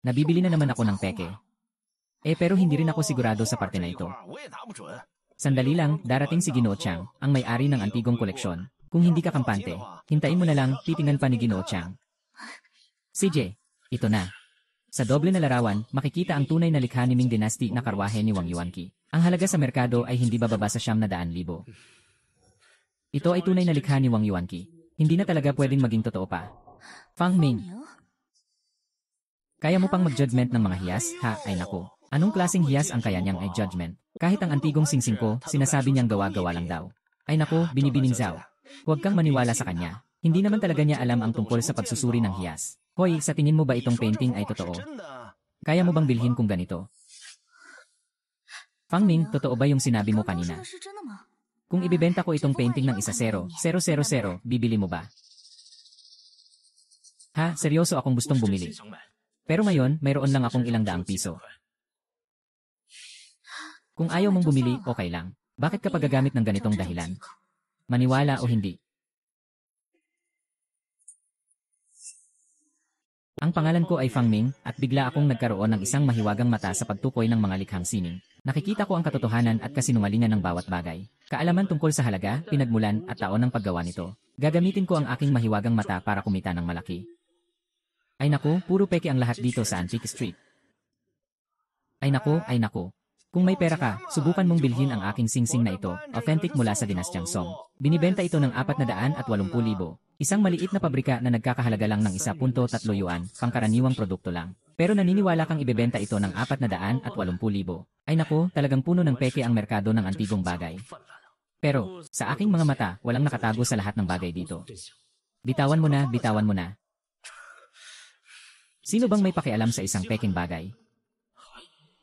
Nabibili na naman ako ng peke. Pero hindi rin ako sigurado sa parte na ito. Sandali lang, darating si Ginoo Chang, ang may-ari ng antigong koleksyon. Kung hindi ka kampante, hintayin mo na lang, titingnan pa ni Ginoo Chang. CJ, ito na. Sa doble na larawan, makikita ang tunay na likha ni Ming Dynasty na karwahe ni Wang Yuanqi. Ang halaga sa merkado ay hindi bababa sa 900,000. Ito ay tunay na likha ni Wang Yuanqi. Hindi na talaga pwedeng maging totoo pa. Fang Ming. Kaya mo pang mag-judgment ng mga hiyas, ha? Ay naku. Anong klaseng hiyas ang kaya niyang ay judgment? Kahit ang antigong singsing ko, sinasabi niyang gawa-gawa lang daw. Ay naku, binibining Zhao. Huwag kang maniwala sa kanya. Hindi naman talaga niya alam ang tungkol sa pagsusuri ng hiyas. Hoy, sa tingin mo ba itong painting ay totoo? Kaya mo bang bilhin kung ganito? Fang Ming, totoo ba yung sinabi mo kanina? Kung ibibenta ko itong painting ng 1,000,000, bibili mo ba? Ha, seryoso akong gustong bumili. Pero ngayon, mayroon lang akong ilang daang piso. Kung ayaw mong bumili, okay lang. Bakit ka pagagamit ng ganitong dahilan? Maniwala o hindi? Ang pangalan ko ay Fang Ming, at bigla akong nagkaroon ng isang mahiwagang mata sa pagtukoy ng mga likhang sining. Nakikita ko ang katotohanan at kasinungalingan ng bawat bagay. Kaalaman tungkol sa halaga, pinagmulan, at taon ng paggawa nito. Gagamitin ko ang aking mahiwagang mata para kumita ng malaki. Ay naku, puro peke ang lahat dito sa Antique Street. Ay naku. Kung may pera ka, subukan mong bilhin ang aking singsing na ito, authentic mula sa Dinastyang Song. Binibenta ito ng 480,000. Isang maliit na pabrika na nagkakahalaga lang ng 1.3 yuan, pangkaraniwang produkto lang. Pero naniniwala kang ibebenta ito ng 480,000. Ay naku, talagang puno ng peke ang merkado ng antigong bagay. Pero, sa aking mga mata, walang nakatago sa lahat ng bagay dito. Bitawan mo na. Sino bang may pakialam sa isang peking bagay?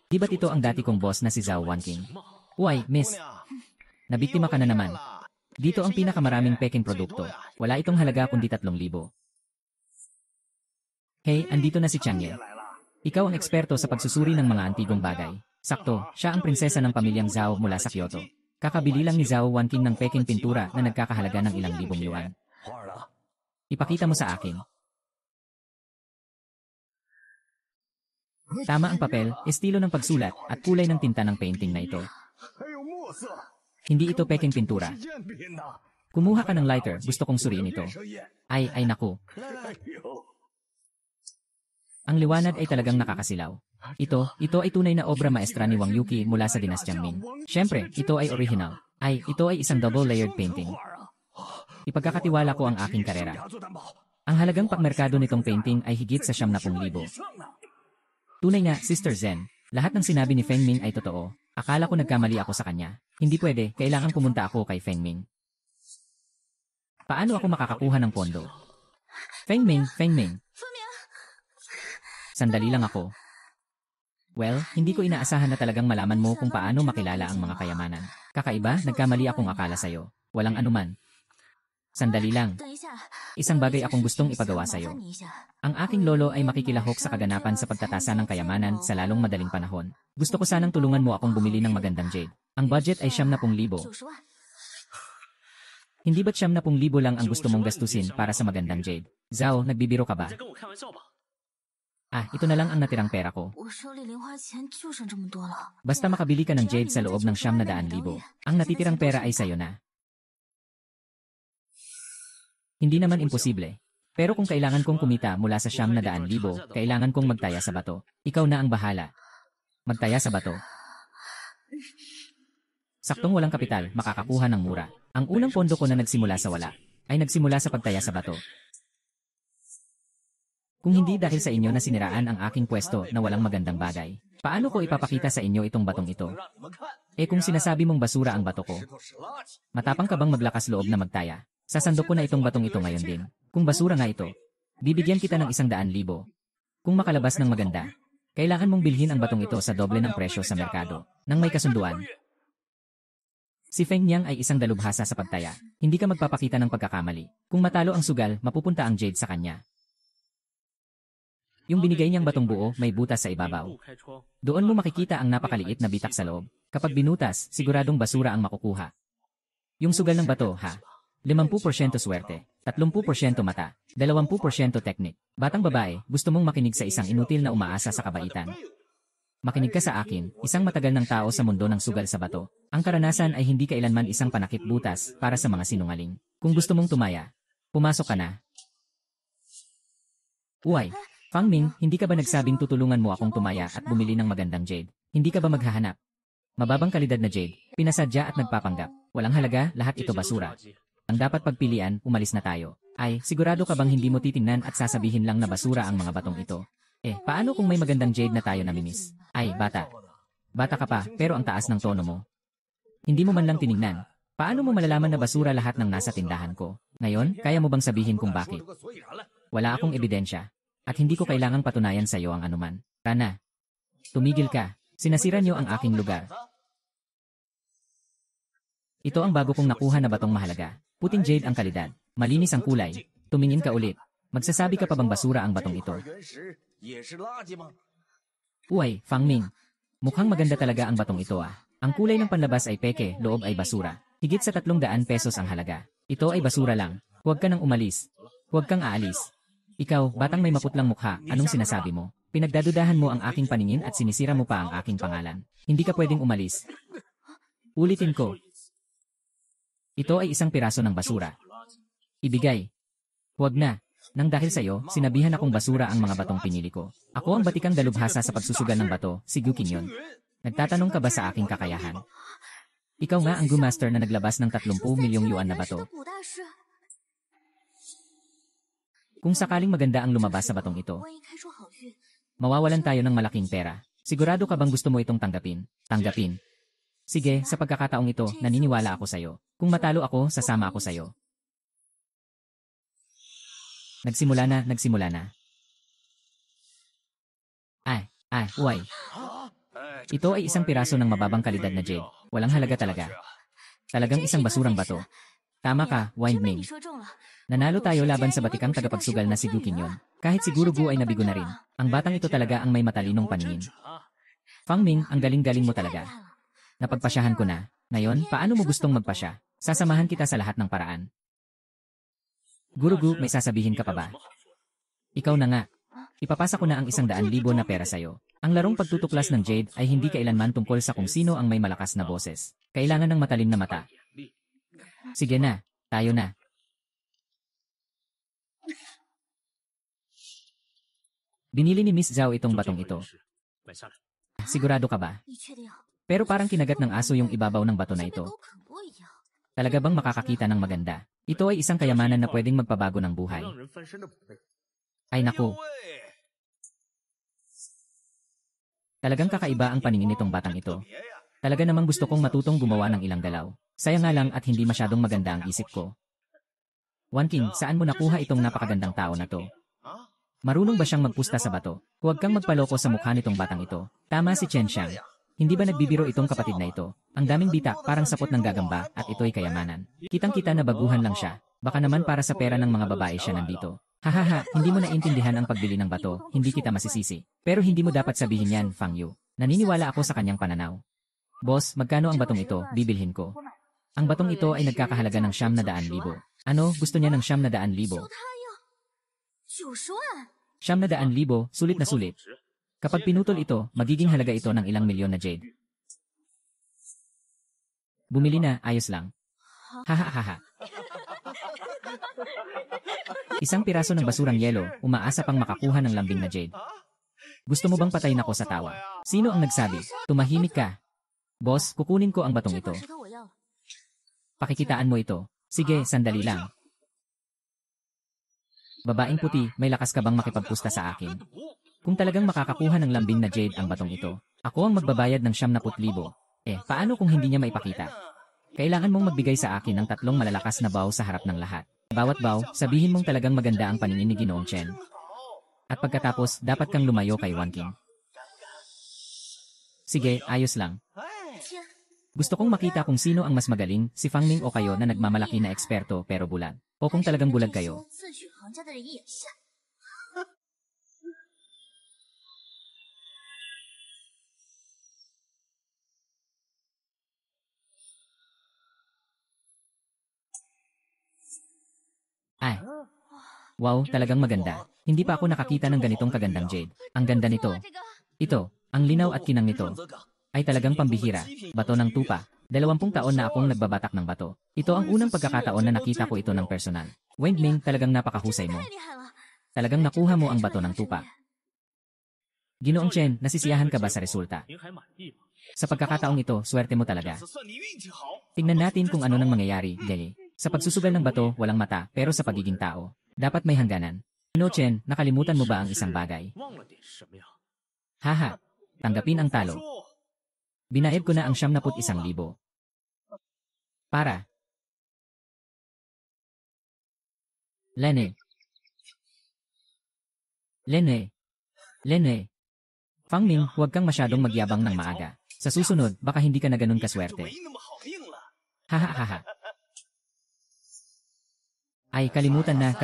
Di ba't ito ang dati kong boss na si Zhao Wanqing? Uy, miss. Nabiktima ka na naman. Dito ang pinakamaraming peking produkto. Wala itong halaga kundi 3,000. Hey, andito na si Chang Ye. Ikaw ang eksperto sa pagsusuri ng mga antigong bagay. Sakto, siya ang prinsesa ng pamilyang Zhao mula sa Kyoto. Kakabili lang ni Zhao Wanqing ng peking pintura na nagkakahalaga ng ilang libong yuan. Ipakita mo sa akin. Tama ang papel, estilo ng pagsulat, at kulay ng tinta ng painting na ito. Hindi ito peking pintura. Kumuha ka ng lighter, gusto kong suriin ito. Ay naku. Ang liwanag ay talagang nakakasilaw. Ito ay tunay na obra maestra ni Wang Yuqi mula sa Dinastyang Ming. Siyempre, ito ay original. Ito ay isang double-layered painting. Ipagkakatiwala ko ang aking karera. Ang halagang pagmerkado nitong painting ay higit sa 70,000. Tunay na, Sister Zen, lahat ng sinabi ni Feng Ming ay totoo. Akala ko nagkamali ako sa kanya. Hindi pwede, kailangan pumunta ako kay Feng Ming. Paano ako makakakuha ng pondo? Feng Ming. Sandali lang ako. Well, hindi ko inaasahan na talagang malaman mo kung paano makilala ang mga kayamanan. Kakaiba, nagkamali akong akala sa'yo. Walang anuman. Sandali lang. Isang bagay akong gustong ipagawa sa'yo. Ang aking lolo ay makikilahok sa kaganapan sa pagtatasa ng kayamanan sa lalong madaling panahon. Gusto ko sanang tulungan mo akong bumili ng magandang jade. Ang budget ay 70,000. Hindi ba't 70,000 lang ang gusto mong gastusin para sa magandang jade? Zhao, nagbibiro ka ba? Ito na lang ang natirang pera ko. Basta makabili ka ng jade sa loob ng 700,000. Ang natitirang pera ay sayo na. Hindi naman imposible. Pero kung kailangan kong kumita mula sa 700,000, kailangan kong magtaya sa bato. Ikaw na ang bahala. Magtaya sa bato. Saktong walang kapital, makakakuha ng mura. Ang unang pondo ko na nagsimula sa wala, ay nagsimula sa pagtaya sa bato. Kung hindi dahil sa inyo na siniraan ang aking pwesto na walang magandang bagay, paano ko ipapakita sa inyo itong batong ito? Kung sinasabi mong basura ang bato ko, matapang ka bang maglakas loob na magtaya? Sasandok ko na itong batong ito ngayon din. Kung basura nga ito, bibigyan kita ng 100,000. Kung makalabas ng maganda, kailangan mong bilhin ang batong ito sa doble ng presyo sa merkado, nang may kasunduan. Si Feng Yang ay isang dalubhasa sa pagtaya. Hindi ka magpapakita ng pagkakamali. Kung matalo ang sugal, mapupunta ang jade sa kanya. Yung binigay niyang batong buo, may butas sa ibabaw. Doon mo makikita ang napakaliit na bitak sa loob. Kapag binutas, siguradong basura ang makukuha. Yung sugal ng bato, ha? 50% swerte, 30% mata, 20% teknik. Batang babae, gusto mong makinig sa isang inutil na umaasa sa kabaitan. Makinig ka sa akin, isang matagal ng tao sa mundo ng sugal sa bato. Ang karanasan ay hindi kailanman isang panakip butas para sa mga sinungaling. Kung gusto mong tumaya, pumasok ka na. Uy, Fang Ming, hindi ka ba nagsabing tutulungan mo akong tumaya at bumili ng magandang jade? Hindi ka ba maghahanap? Mababang kalidad na jade, pinasadya at nagpapanggap. Walang halaga, lahat ito basura. Ang dapat pagpilian, umalis na tayo. Ay, sigurado ka bang hindi mo titingnan at sasabihin lang na basura ang mga batong ito? Paano kung may magandang jade na tayo namimiss? Ay, bata. Bata ka pa, pero ang taas ng tono mo. Hindi mo man lang tinignan. Paano mo malalaman na basura lahat ng nasa tindahan ko? Ngayon, kaya mo bang sabihin kung bakit? Wala akong ebidensya. At hindi ko kailangang patunayan sa iyo ang anuman. Rana, tumigil ka. Sinasira niyo ang aking lugar. Ito ang bago kong nakuha na batong mahalaga. Puting jade ang kalidad. Malinis ang kulay. Tumingin ka ulit. Magsasabi ka pa bang basura ang batong ito? Uy, Fang Ming. Mukhang maganda talaga ang batong ito ah. Ang kulay ng panlabas ay peke, loob ay basura. Higit sa 300 pesos ang halaga. Ito ay basura lang. Huwag ka nang umalis. Huwag kang aalis. Ikaw, batang may maputlang mukha, anong sinasabi mo? Pinagdadudahan mo ang aking paningin at sinisira mo pa ang aking pangalan. Hindi ka pwedeng umalis. Ulitin ko. Ito ay isang piraso ng basura. Ibigay. Huwag na. Nang dahil sa'yo, sinabihan akong basura ang mga batong pinili ko. Ako ang batikang dalubhasa sa pagsusugal ng bato, si Gu Qingyon. Nagtatanong ka ba sa aking kakayahan? Ikaw nga ang Gu Master na naglabas ng 30 milyong yuan na bato. Kung sakaling maganda ang lumabas sa batong ito, mawawalan tayo ng malaking pera. Sigurado ka bang gusto mo itong tanggapin? Tanggapin. Sige, sa pagkakataong ito, naniniwala ako sa'yo. Kung matalo ako, sasama ako sa'yo. Nagsimula na. Uy. Ito ay isang piraso ng mababang kalidad na jade. Walang halaga talaga. Talagang isang basurang bato. Tama ka, Wind Ming. Nanalo tayo laban sa batikang tagapagsugal na si Gu Qingyon. Kahit siguro Gu ay nabigo na rin. Ang batang ito talaga ang may matalinong paningin. Fang Ming, ang galing-galing mo talaga. Napagpasyahan ko na. Ngayon, paano mo gustong magpasya? Sasamahan kita sa lahat ng paraan. Guru Gu, may sasabihin ka pa ba? Ikaw na nga. Ipapasa ko na ang 100,000 na pera sa'yo. Ang larong pagtutuklas ng Jade ay hindi kailanman tungkol sa kung sino ang may malakas na boses. Kailangan ng matalim na mata. Sige na, tayo na. Binili ni Miss Zhao itong batong ito. Sigurado ka ba? Pero parang kinagat ng aso yung ibabaw ng bato na ito. Talaga bang makakakita ng maganda? Ito ay isang kayamanan na pwedeng magpabago ng buhay. Ay naku. Talagang kakaiba ang paningin nitong batang ito. Talaga namang gusto kong matutong gumawa ng ilang galaw. Sayang nga lang at hindi masyadong maganda ang isip ko. Wan King, saan mo nakuha itong napakagandang tao na to? Marunong ba siyang magpusta sa bato? Huwag kang magpaloko sa mukha nitong batang ito. Tama si Chen Xiang. Hindi ba nagbibiro itong kapatid na ito? Ang daming bitak, parang sapot ng gagamba, at ito'y kayamanan. Kitang-kita na baguhan lang siya. Baka naman para sa pera ng mga babae siya nandito. Hahaha, hindi mo naintindihan ang pagbili ng bato, hindi kita masisisi. Pero hindi mo dapat sabihin yan, Fang Yu. Naniniwala ako sa kanyang pananaw. Boss, magkano ang batong ito? Bibilhin ko. Ang batong ito ay nagkakahalaga ng 900,000. Ano, gusto niya ng 900,000? 900,000, sulit na sulit. Kapag pinutol ito, magiging halaga ito ng ilang milyon na jade. Bumili na, ayos lang. Hahaha. Isang piraso ng basurang yelo, umaasa pang makakuha ng lambing na jade. Gusto mo bang patayin ako sa tawa? Sino ang nagsabi? Tumahimik ka. Boss, kukunin ko ang batong ito. Pakikitaan mo ito. Sige, sandali lang. Babaeng puti, may lakas ka bang makipagpusta sa akin? Kung talagang makakakuha ng lambing na jade ang batong ito, ako ang magbabayad ng 70,000. Paano kung hindi niya maipakita? Kailangan mong magbigay sa akin ng 3 malalakas na bow sa harap ng lahat. Bawat bow, sabihin mong talagang maganda ang paningin ni Ginoong Chen. At pagkatapos, dapat kang lumayo kay Wan King. Sige, ayos lang. Gusto kong makita kung sino ang mas magaling, si Fang Ming o kayo na nagmamalaki na eksperto pero bulag. O kung talagang bulag kayo. Wow, talagang maganda. Hindi pa ako nakakita ng ganitong kagandang jade. Ang ganda nito. Ito, ang linaw at kinang nito. Ay talagang pambihira. Bato ng tupa. 20 taon na akong nagbabatak ng bato. Ito ang unang pagkakataon na nakita ko ito ng personal. Wendling, talagang napakahusay mo. Talagang nakuha mo ang bato ng tupa. Ginoong Chen, nasisiyahan ka ba sa resulta? Sa pagkakataong ito, swerte mo talaga. Tingnan natin kung ano nang mangyayari, Geli. Sa pagsusugal ng bato, walang mata, pero sa pagiging tao, dapat may hangganan. Ginoong Chen, nakalimutan mo ba ang isang bagay? Haha, tanggapin ang talo. Binaib ko na ang 71,000. Para. Lene. Fangming, huwag kang masyadong magyabang ng maaga. Sa susunod, baka hindi ka na ganun kaswerte. Hahaha. Ay, kalimutan na.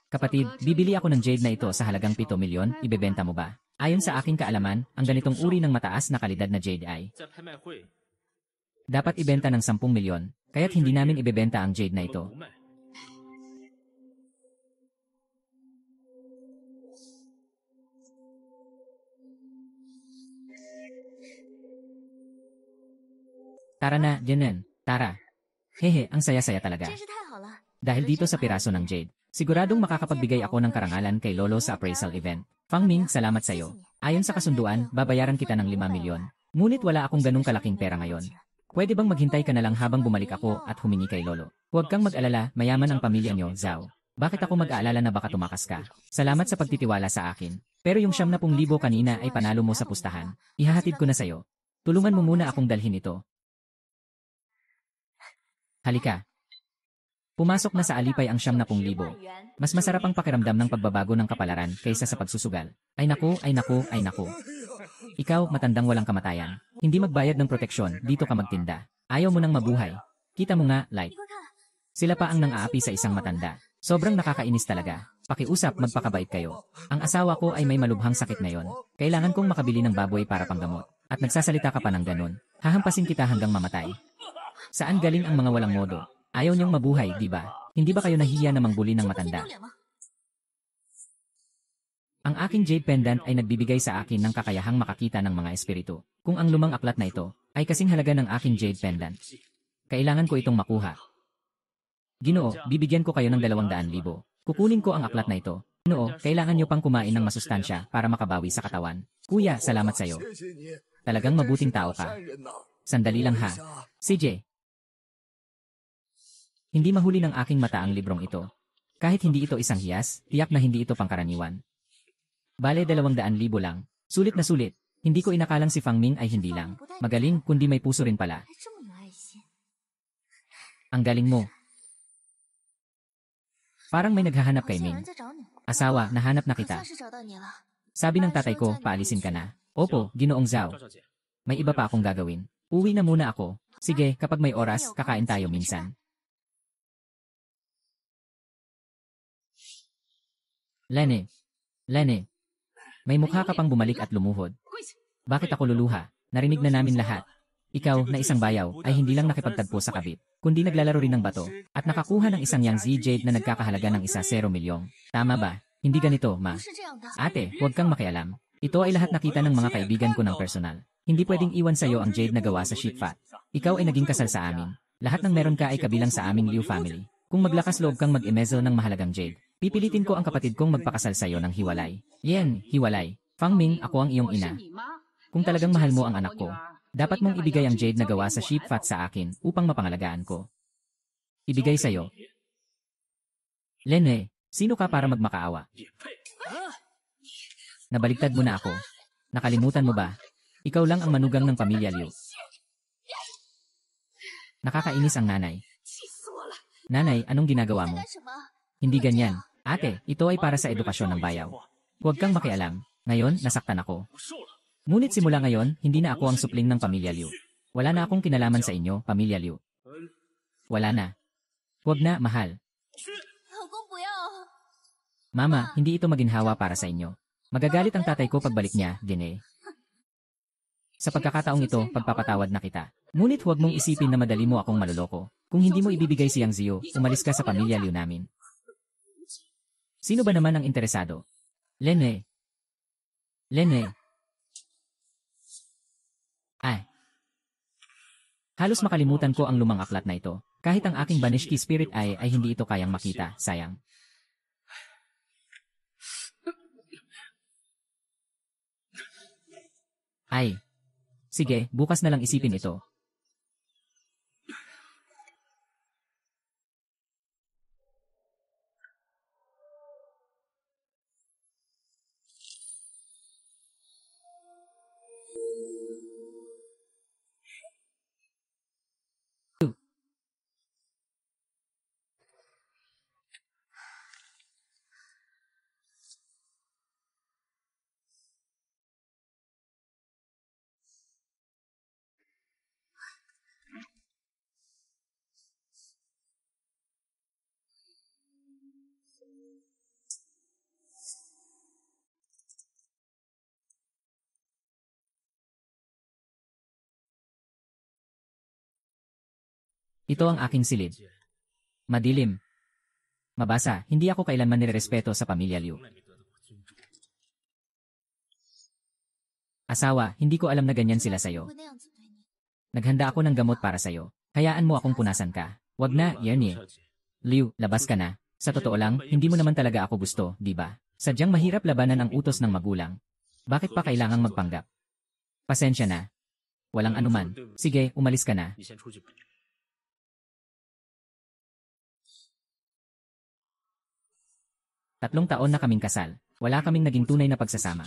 Kapatid, bibili ako ng jade na ito sa halagang 7 milyon, ibebenta mo ba? Ayon sa aking kaalaman, ang ganitong uri ng mataas na kalidad na jade ay dapat ibenta ng 10 milyon, kaya't hindi namin ibebenta ang jade na ito. Tara na, Jenen. Tara. Hehe, ang saya-saya talaga. Dahil dito sa piraso ng jade, siguradong makakapagbigay ako ng karangalan kay Lolo sa appraisal event. Fangming, salamat sa'yo. Ayon sa kasunduan, babayaran kita ng 5 milyon. Ngunit wala akong ganung kalaking pera ngayon. Pwede bang maghintay ka na lang habang bumalik ako at humingi kay Lolo? Huwag kang mag-alala, mayaman ang pamilya niyo, Zhao. Bakit ako mag-aalala na baka tumakas ka? Salamat sa pagtitiwala sa akin. Pero yung 70,000 kanina ay panalo mo sa pustahan. Ihahatid ko na sa'yo. Tulungan mo muna akong dalhin ito. Halika. Pumasok na sa alipay ang 70,000. Mas masarap ang pakiramdam ng pagbabago ng kapalaran kaysa sa pagsusugal. Ay naku. Ikaw, matandang walang kamatayan. Hindi magbayad ng proteksyon, dito ka magtinda. Ayaw mo nang mabuhay. Kita mo nga, like. Sila pa ang nang-aapi sa isang matanda. Sobrang nakakainis talaga. Pakiusap, magpakabait kayo. Ang asawa ko ay may malubhang sakit ngayon. Kailangan kong makabili ng baboy para panggamot. At nagsasalita ka pa ng ganun. Hahampasin kita hanggang mamatay. Saan galing ang mga walang modo? Ayaw niyong mabuhay, di ba? Hindi ba kayo nahihiya na mangbuli ng matanda? Ang aking jade pendant ay nagbibigay sa akin ng kakayahang makakita ng mga espiritu. Kung ang lumang aklat na ito ay kasing halaga ng aking jade pendant, kailangan ko itong makuha. Ginoo, bibigyan ko kayo ng 200,000. Kukunin ko ang aklat na ito. Ginoo, kailangan niyo pang kumain ng masustansya para makabawi sa katawan. Kuya, salamat sa'yo. Talagang mabuting tao ka. Sandali lang ha. CJ. Hindi mahuli ng aking mata ang librong ito. Kahit hindi ito isang hiyas, tiyak na hindi ito pangkaraniwan. Bale 200,000 lang. Sulit na sulit. Hindi ko inakalang si Fangming ay hindi lang magaling kundi may puso rin pala. Ang galing mo. Parang may naghahanap kay Ming. Asawa, nahanap na kita. Sabi ng tatay ko, paalisin ka na. Opo, Ginoong Zhao. May iba pa akong gagawin. Uwi na muna ako. Sige, kapag may oras, kakain tayo minsan. Lene. May mukha ka pang bumalik at lumuhod. Bakit ako luluha? Narinig na namin lahat. Ikaw, na isang bayaw, ay hindi lang nakipagtagpo sa kabit, kundi naglalaro rin ng bato, at nakakuha ng isang Yangtze Jade na nagkakahalaga ng 0 milyong. Tama ba? Hindi ganito, ma. Ate, huwag kang makialam. Ito ay lahat nakita ng mga kaibigan ko ng personal. Hindi pwedeng iwan sa'yo ang Jade na gawa sa Shitfat. Ikaw ay naging kasal sa amin. Lahat ng meron ka ay kabilang sa aming Liu family. Kung maglakas loob kang mag-emezo ng mahalagang Jade, pipilitin ko ang kapatid kong magpakasal sa'yo ng hiwalay. Yen, hiwalay. Fangming, ako ang iyong ina. Kung talagang mahal mo ang anak ko, dapat mong ibigay ang Jade na gawa sa Shitfat sa akin upang mapangalagaan ko. Ibigay sa'yo. Lene, sino ka para magmakaawa? Nabaligtad mo na ako. Nakalimutan mo ba? Ikaw lang ang manugang ng pamilya Liu. Nakakainis ang nanay. Nanay, anong ginagawa mo? Hindi ganyan. Ate, ito ay para sa edukasyon ng bayaw. Huwag kang makialam. Ngayon, nasaktan ako. Ngunit simula ngayon, hindi na ako ang supling ng pamilya Liu. Wala na akong kinalaman sa inyo, pamilya Liu. Wala na. Huwag na, mahal. Mama, hindi ito maginhawa para sa inyo. Magagalit ang tatay ko pagbalik niya, Gine. Sa pagkakataong ito, pagpapatawad na kita. Ngunit huwag mong isipin na madali mo akong maloloko. Kung hindi mo ibibigay si Yang Zio, umalis ka sa pamilya Liu namin. Sino ba naman ang interesado? Lene. Lene. Ay. Halos makalimutan ko ang lumang aklat na ito. Kahit ang aking Banishki Spirit Eye ay hindi ito kayang makita, sayang. Ay. Sige, bukas na lang isipin ito. Ito ang aking silid. Madilim. Mabasa, hindi ako kailanman nirerespeto sa pamilya Liu. Asawa, hindi ko alam na ganyan sila sayo. Naghanda ako ng gamot para sayo. Hayaan mo akong punasan ka. Wag na, Yernie. Liu, labas ka na. Sa totoo lang, hindi mo naman talaga ako gusto, di ba? Sadyang mahirap labanan ang utos ng magulang. Bakit pa kailangang magpanggap? Pasensya na. Walang anuman. Sige, umalis ka na. 3 taon na kaming kasal. Wala kaming naging tunay na pagsasama.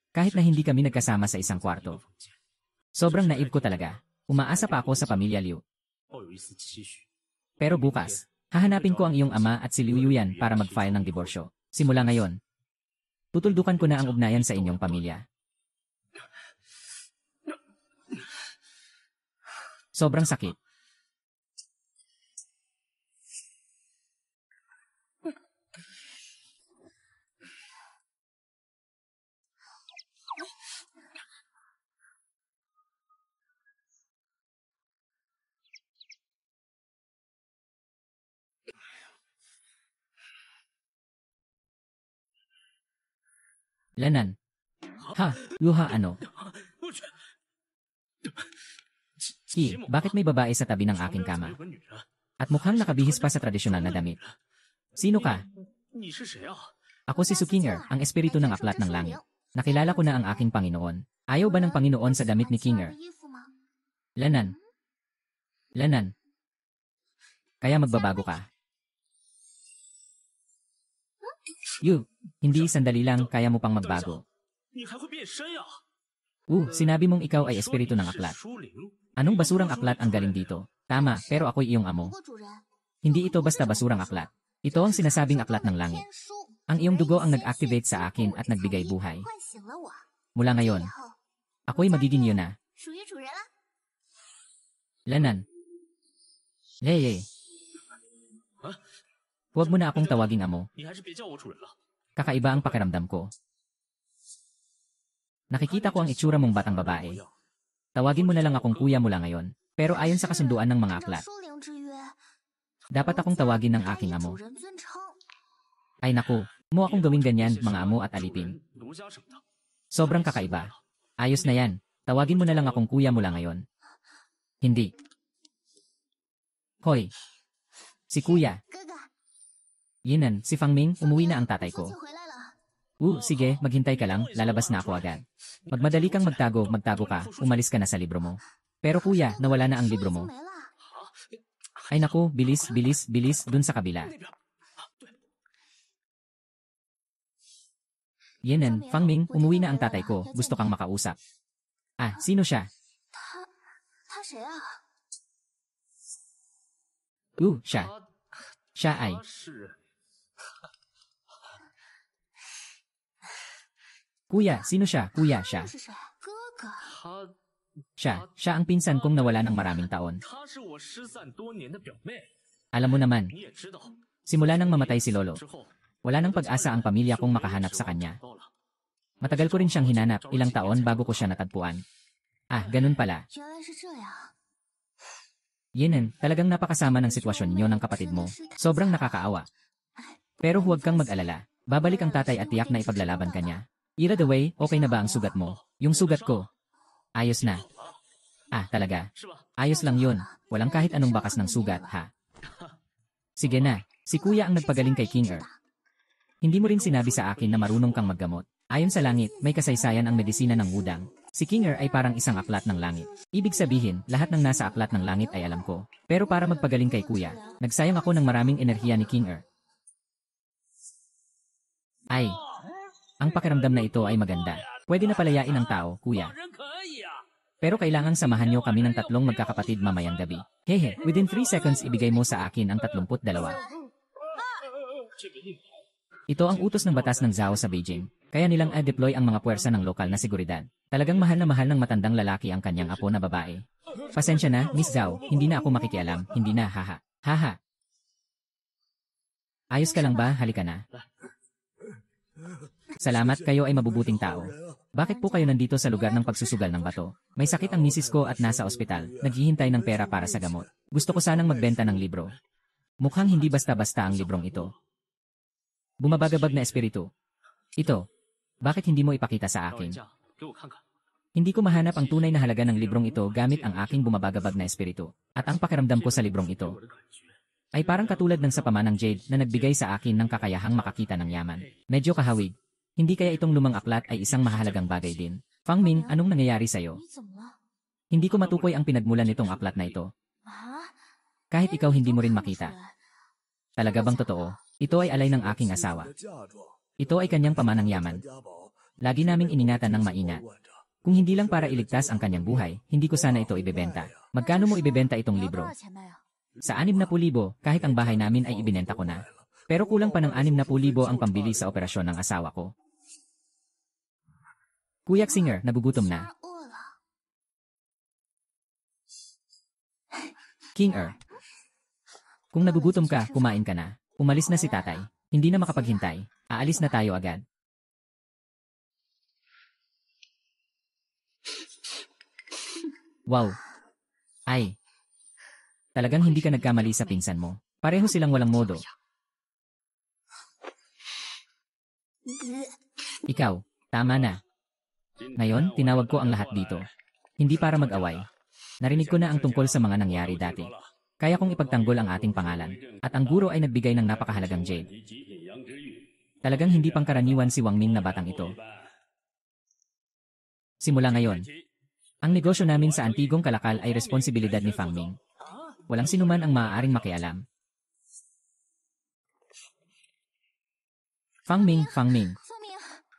Kahit na hindi kami nagkasama sa isang kwarto. Sobrang naib ko talaga. Umaasa pa ako sa pamilya Liu. Pero bukas, hahanapin ko ang iyong ama at si Liu Yuyan para mag-file ng diborsyo. Simula ngayon, tutuldukan ko na ang ugnayan sa inyong pamilya. Sobrang sakit. Lanan. Ha, luha ano? Ki, bakit may babae sa tabi ng aking kama? At mukhang nakabihis pa sa tradisyonal na damit. Sino ka? Ako si Sukinger, ang espiritu ng aklat ng langit. Nakilala ko na ang aking Panginoon. Ayaw ba ng Panginoon sa damit ni Kinger? Lanan. Lanan. Kaya magbabago ka. Yu, hindi sandali lang kaya mo pang magbago. Sinabi mong ikaw ay espiritu ng aklat. Anong basurang aklat ang galing dito? Tama, pero ako'y iyong amo. Hindi ito basta basurang aklat. Ito ang sinasabing aklat ng langit. Ang iyong dugo ang nag-activate sa akin at nagbigay buhay. Mula ngayon, ako'y magiging yun na. Lanan. Leye. Huwag mo na akong tawaging amo. Kakaiba ang pakiramdam ko. Nakikita ko ang itsura mong batang babae. Tawagin mo na lang akong kuya mula ngayon. Pero ayon sa kasunduan ng mga aklat, dapat akong tawagin ng aking amo. Ay naku, mo akong gawing ganyan mga amo at alipin. Sobrang kakaiba. Ayos na yan. Tawagin mo na lang akong kuya mula ngayon. Hindi. Hoy. Si kuya. Yinan, si Fangming, umuwi na ang tatay ko. Sige, maghintay ka lang, lalabas na ako agad. Magmadali kang magtago ka, umalis ka na sa libro mo. Pero kuya, nawala na ang libro mo. Ay naku, bilis, dun sa kabila. Yinan, Fangming, umuwi na ang tatay ko, gusto kang makausap. Sino siya? Siya. Siya ay. Kuya, sino siya? Kuya, siya. Siya ang pinsan kong nawala ng maraming taon. Alam mo naman, simula nang mamatay si Lolo, wala nang pag-asa ang pamilya kong makahanap sa kanya. Matagal ko rin siyang hinanap, ilang taon bago ko siya natagpuan. Ganun pala. Yinan, talagang napakasama ng sitwasyon niyo ng kapatid mo. Sobrang nakakaawa. Pero huwag kang mag-alala. Babalik ang tatay at tiyak na ipaglalaban ka niya. Ira the way, okay na ba ang sugat mo? Yung sugat ko. Ayos na. Ah, talaga. Ayos lang yun. Walang kahit anong bakas ng sugat, ha? Sige na. Si kuya ang nagpagaling kay King Er. Hindi mo rin sinabi sa akin na marunong kang maggamot. Ayon sa langit, may kasaysayan ang medisina ng wudang. Si King Er ay parang isang aklat ng langit. Ibig sabihin, lahat ng nasa aklat ng langit ay alam ko. Pero para magpagaling kay kuya, nagsayang ako ng maraming enerhiya ni King Er. Ay, ang pakiramdam na ito ay maganda. Pwede na palayain ang tao, kuya. Pero kailangan samahan niyo kami ng tatlong magkakapatid mamayang gabi. Hehe, within 3 seconds ibigay mo sa akin ang 32. Ito ang utos ng batas ng Zhao sa Beijing. Kaya nilang deploy ang mga puwersa ng lokal na seguridad. Talagang mahal na mahal ng matandang lalaki ang kanyang apo na babae. Pasensya na, Miss Zhao, hindi na ako makikialam, hindi na, haha. Haha. Ayos ka lang ba? Halika na. Salamat, kayo ay mabubuting tao. Bakit po kayo nandito sa lugar ng pagsusugal ng bato? May sakit ang misis ko at nasa ospital, naghihintay ng pera para sa gamot. Gusto ko sanang magbenta ng libro. Mukhang hindi basta-basta ang librong ito. Bumabagabag na espiritu. Ito. Bakit hindi mo ipakita sa akin? Hindi ko mahanap ang tunay na halaga ng librong ito gamit ang aking bumabagabag na espiritu. At ang pakiramdam ko sa librong ito ay parang katulad ng sa pamanang Jade na nagbigay sa akin ng kakayahang makakita ng yaman. Medyo kahawig. Hindi kaya itong lumang aklat ay isang mahalagang bagay din? Fang Ming, anong nangyayari sa'yo? Hindi ko matukoy ang pinagmulan nitong aklat na ito. Kahit ikaw hindi mo rin makita. Talaga bang totoo? Ito ay alay ng aking asawa. Ito ay kanyang pamanang yaman. Lagi naming iningatan ng maingat. Kung hindi lang para iligtas ang kanyang buhay, hindi ko sana ito ibebenta. Magkano mo ibebenta itong libro? Sa 60,000, kahit ang bahay namin ay ibinenta ko na. Pero kulang pa ng 60,000 ang pambili sa operasyon ng asawa ko. Kuya Singer, nagugutom na. King Er. Kung nagugutom ka, kumain ka na. Umalis na si tatay. Hindi na makapaghintay. Aalis na tayo agad. Wow. Ay. Talagang hindi ka nagkamali sa pinsan mo. Pareho silang walang modo. Ikaw, tama na. Ngayon, tinawag ko ang lahat dito. Hindi para mag-away. Narinig ko na ang tungkol sa mga nangyari dati. Kaya kong ipagtanggol ang ating pangalan. At ang guro ay nagbigay ng napakahalagang jade. Talagang hindi pangkaraniwan si Wang Ming na batang ito. Simula ngayon, ang negosyo namin sa Antigong Kalakal ay responsibilidad ni Fang Ming. Walang sinuman ang maaaring makialam. Fang Ming,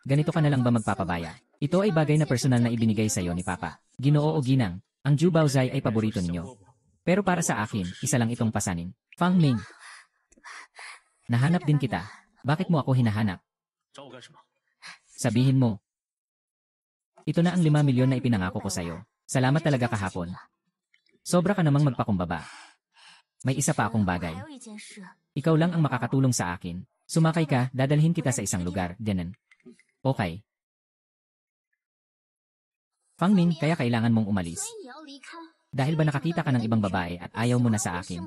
ganito ka na lang ba magpapabaya? Ito ay bagay na personal na ibinigay sa iyo ni Papa. Ginoo o ginang, ang Ju Baozai ay paborito ninyo. Pero para sa akin, isa lang itong pasanin. Fang Ming, nahanap din kita. Bakit mo ako hinahanap? Sabihin mo. Ito na ang 5 milyon na ipinangako ko sa'yo. Salamat talaga kahapon. Sobra ka namang magpakumbaba. May isa pa akong bagay. Ikaw lang ang makakatulong sa akin. Sumakay ka, dadalhin kita sa isang lugar, Denen. Okay. Fang Ming, kaya kailangan mong umalis. Dahil ba nakakita ka ng ibang babae at ayaw mo na sa akin?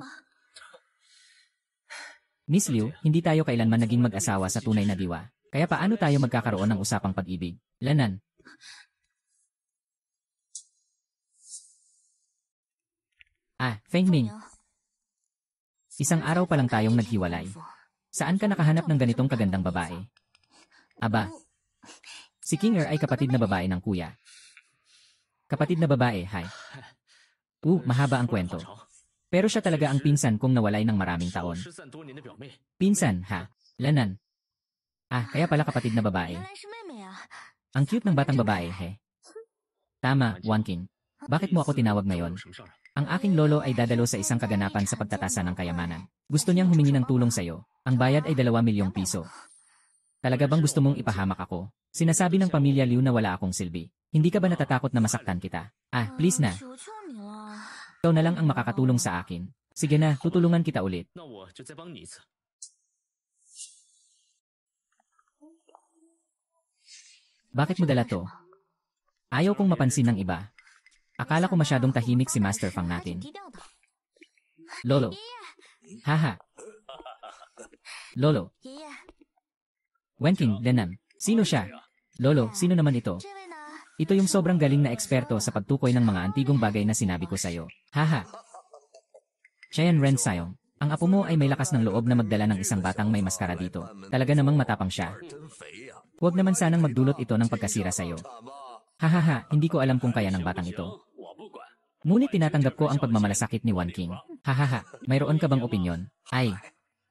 Miss Liu, hindi tayo kailanman naging mag-asawa sa tunay na diwa. Kaya paano tayo magkakaroon ng usapang pag-ibig? Lanan. Feng Ming. Isang araw pa lang tayong naghiwalay. Saan ka nakahanap ng ganitong kagandang babae? Aba. Si King Er ay kapatid na babae ng kuya. Kapatid na babae, hay. Mahaba ang kwento. Pero siya talaga ang pinsan kong nawalay ng maraming taon. Pinsan, ha? Lanan. Kaya pala kapatid na babae. Ang cute ng batang babae, he. Tama, Wan King. Bakit mo ako tinawag ngayon? Ang aking lolo ay dadalo sa isang kaganapan sa pagtatasa ng kayamanan. Gusto niyang humingi ng tulong sa'yo. Ang bayad ay 2 milyong piso. Talaga bang gusto mong ipahamak ako? Sinasabi ng pamilya Liu na wala akong silbi. Hindi ka ba natatakot na masaktan kita? Please na. Ikaw na lang ang makakatulong sa akin. Sige na, tutulungan kita ulit. Bakit mo dala to? Ayaw kong mapansin ng iba. Akala ko masyadong tahimik si Master Fang natin. Lolo. Haha. Lolo. Wenking, Lenam. Sino siya? Lolo, sino naman ito? Ito yung sobrang galing na eksperto sa pagtukoy ng mga antigong bagay na sinabi ko sa'yo. Haha. Cheyenne Ren Sayong. Ang apo mo ay may lakas ng loob na magdala ng isang batang may maskara dito. Talaga namang matapang siya. Huwag naman sanang magdulot ito ng pagkasira sa'yo. Hahaha, hindi ko alam kung kaya ng batang ito. Ngunit tinatanggap ko ang pagmamalasakit ni Wan King. Hahaha, mayroon ka bang opinyon? Ay,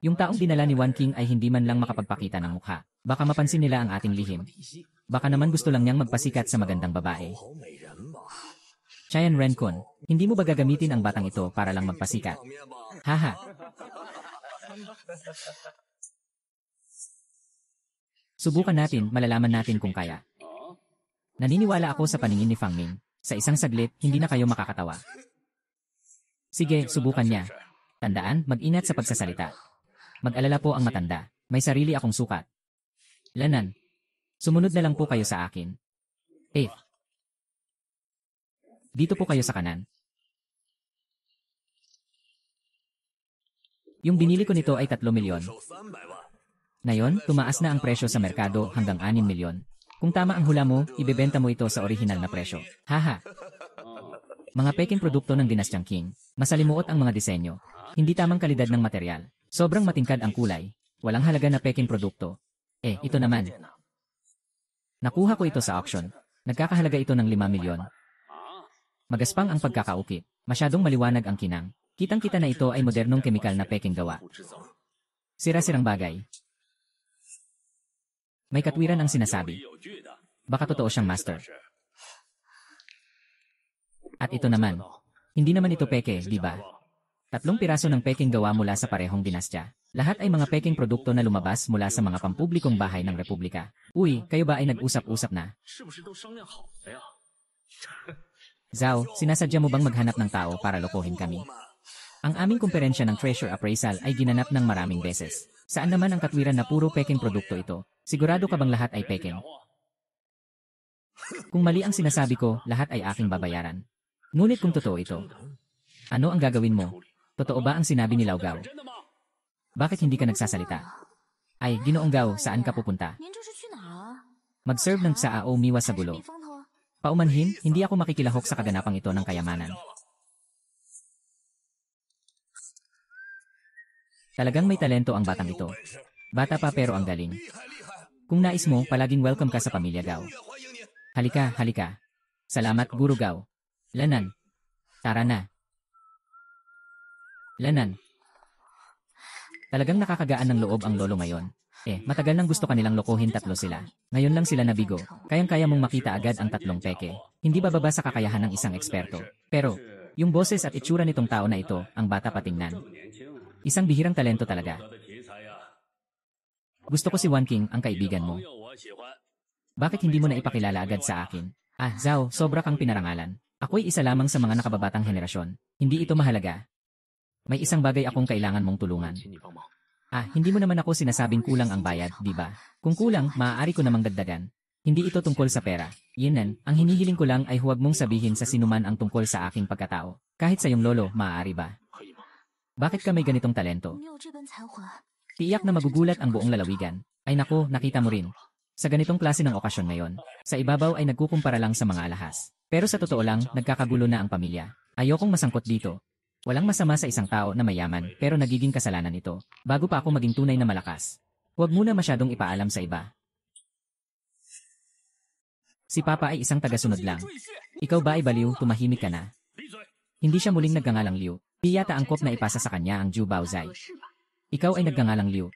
yung taong dinala ni Wan King ay hindi man lang makapagpakita ng mukha. Baka mapansin nila ang ating lihim. Baka naman gusto lang niyang magpasikat sa magandang babae. Cheyenne Renkun, hindi mo ba gagamitin ang batang ito para lang magpasikat? Haha. Subukan natin, malalaman natin kung kaya. Naniniwala ako sa paningin ni Fang Ming. Sa isang saglit, hindi na kayo makakatawa. Sige, subukan niya. Tandaan, mag-ingat sa pagsasalita. Mag-alala po ang matanda. May sarili akong sukat. Lanan. Sumunod na lang po kayo sa akin. 8. Dito po kayo sa kanan. Yung binili ko nito ay 3 milyon. Ngayon, tumaas na ang presyo sa merkado hanggang 6 milyon. Kung tama ang hula mo, ibebenta mo ito sa orihinal na presyo. Haha. Mga peking produkto ng Dinastyang Qing. Masalimuot ang mga disenyo. Hindi tamang kalidad ng material. Sobrang matingkad ang kulay. Walang halaga na peking produkto. Ito naman. Nakuha ko ito sa auction. Nagkakahalaga ito ng 5 milyon. Magaspang ang pagkakaukit. Masyadong maliwanag ang kinang. Kitang-kita na ito ay modernong kemikal na peking gawa. Sira-sirang bagay. May katwiran ang sinasabi. Baka totoo siyang master. At ito naman. Hindi naman ito peke, di ba? 3 piraso ng peking gawa mula sa parehong dinastya. Lahat ay mga peking produkto na lumabas mula sa mga pampublikong bahay ng Republika. Uy, kayo ba ay nag-usap-usap na? Zhao, sinasadya mo bang maghanap ng tao para lokohin kami? Ang aming kumperensya ng treasure appraisal ay ginanap ng maraming beses. Saan naman ang katwiran na puro peking produkto ito? Sigurado ka bang lahat ay peking? Kung mali ang sinasabi ko, lahat ay aking babayaran. Ngunit kung totoo ito, ano ang gagawin mo? Totoo ba ang sinabi ni Lao Gao? Bakit hindi ka nagsasalita? Ay, Ginoong Gao, saan ka pupunta? Mag-serve ng Sao Miwa sa gulo. Paumanhin, hindi ako makikilahok sa kaganapang ito ng kayamanan. Talagang may talento ang batang ito. Bata pa pero ang galing. Kung nais mo, palaging welcome ka sa pamilya Gao. Halika, halika. Salamat, Guru Gao. Lanan. Tara na. Lanan. Talagang nakakagaan ng loob ang lolo ngayon. Matagal nang gusto kanilang lokohin 3 sila. Ngayon lang sila nabigo. Kayang-kaya mong makita agad ang 3 peke. Hindi bababa sa kakayahan ng isang eksperto. Pero, yung boses at itsura nitong tao na ito, ang bata patingnan. Isang bihirang talento talaga. Gusto ko si Wan King, ang kaibigan mo. Bakit hindi mo na ipakilala agad sa akin? Zhao, sobra kang pinarangalan. Ako'y isa lamang sa mga nakababatang henerasyon. Hindi ito mahalaga. May isang bagay akong kailangan mong tulungan. Hindi mo naman ako sinasabing kulang ang bayad, di ba? Kung kulang, maaari ko namang dagdagan. Hindi ito tungkol sa pera. Yinan, ang hinihiling ko lang ay huwag mong sabihin sa sinuman ang tungkol sa aking pagkatao. Kahit sa iyong lolo, maaari ba? Bakit ka may ganitong talento? Tiyak na magugulat ang buong lalawigan. Ay nako, nakita mo rin. Sa ganitong klase ng okasyon ngayon, sa ibabaw ay nagkukumpara lang sa mga alahas. Pero sa totoo lang, nagkakagulo na ang pamilya. Ayokong masangkot dito. Walang masama sa isang tao na mayaman pero nagiging kasalanan ito. Bago pa ako maging tunay na malakas. Huwag muna masyadong ipaalam sa iba. Si Papa ay isang tagasunod lang. Ikaw ba ay baliw, tumahimik ka na? Hindi siya muling nagngangalang Liu. Di yata angkop na ipasa sa kanya ang Zhu Baozai. Ikaw ay nagngangalang Liu.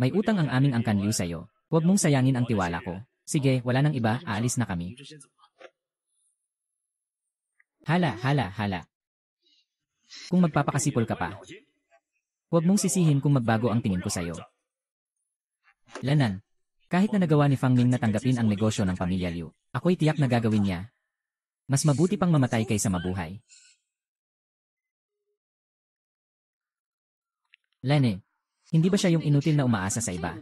May utang ang aming angkan Liu sa'yo. Huwag mong sayangin ang tiwala ko. Sige, wala nang iba, aalis na kami. Hala, hala, hala. Kung magpapakasipol ka pa, huwag mong sisihin kung magbago ang tingin ko sa'yo. Lanan, kahit na nagawa ni Fang Ming na tanggapin ang negosyo ng pamilya Liu, ako'y tiyak na gagawin niya. Mas mabuti pang mamatay kaysa mabuhay. Lene, hindi ba siya yung inutil na umaasa sa iba?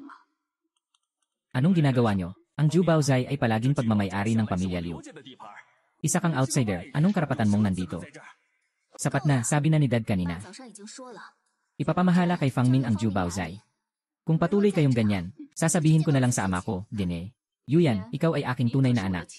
Anong ginagawa nyo? Ang Zhu Baozai ay palaging pagmamayari ng pamilya Liu. Isa kang outsider, anong karapatan mong nandito? Sapat na, sabi na ni Dad kanina. Ipapamahala kay Fang Ming ang Zhu Baozai. Kung patuloy kayong ganyan, Sasabihin ko na lang sa ama ko, Dine. Yuyan, ikaw ay aking tunay na anak.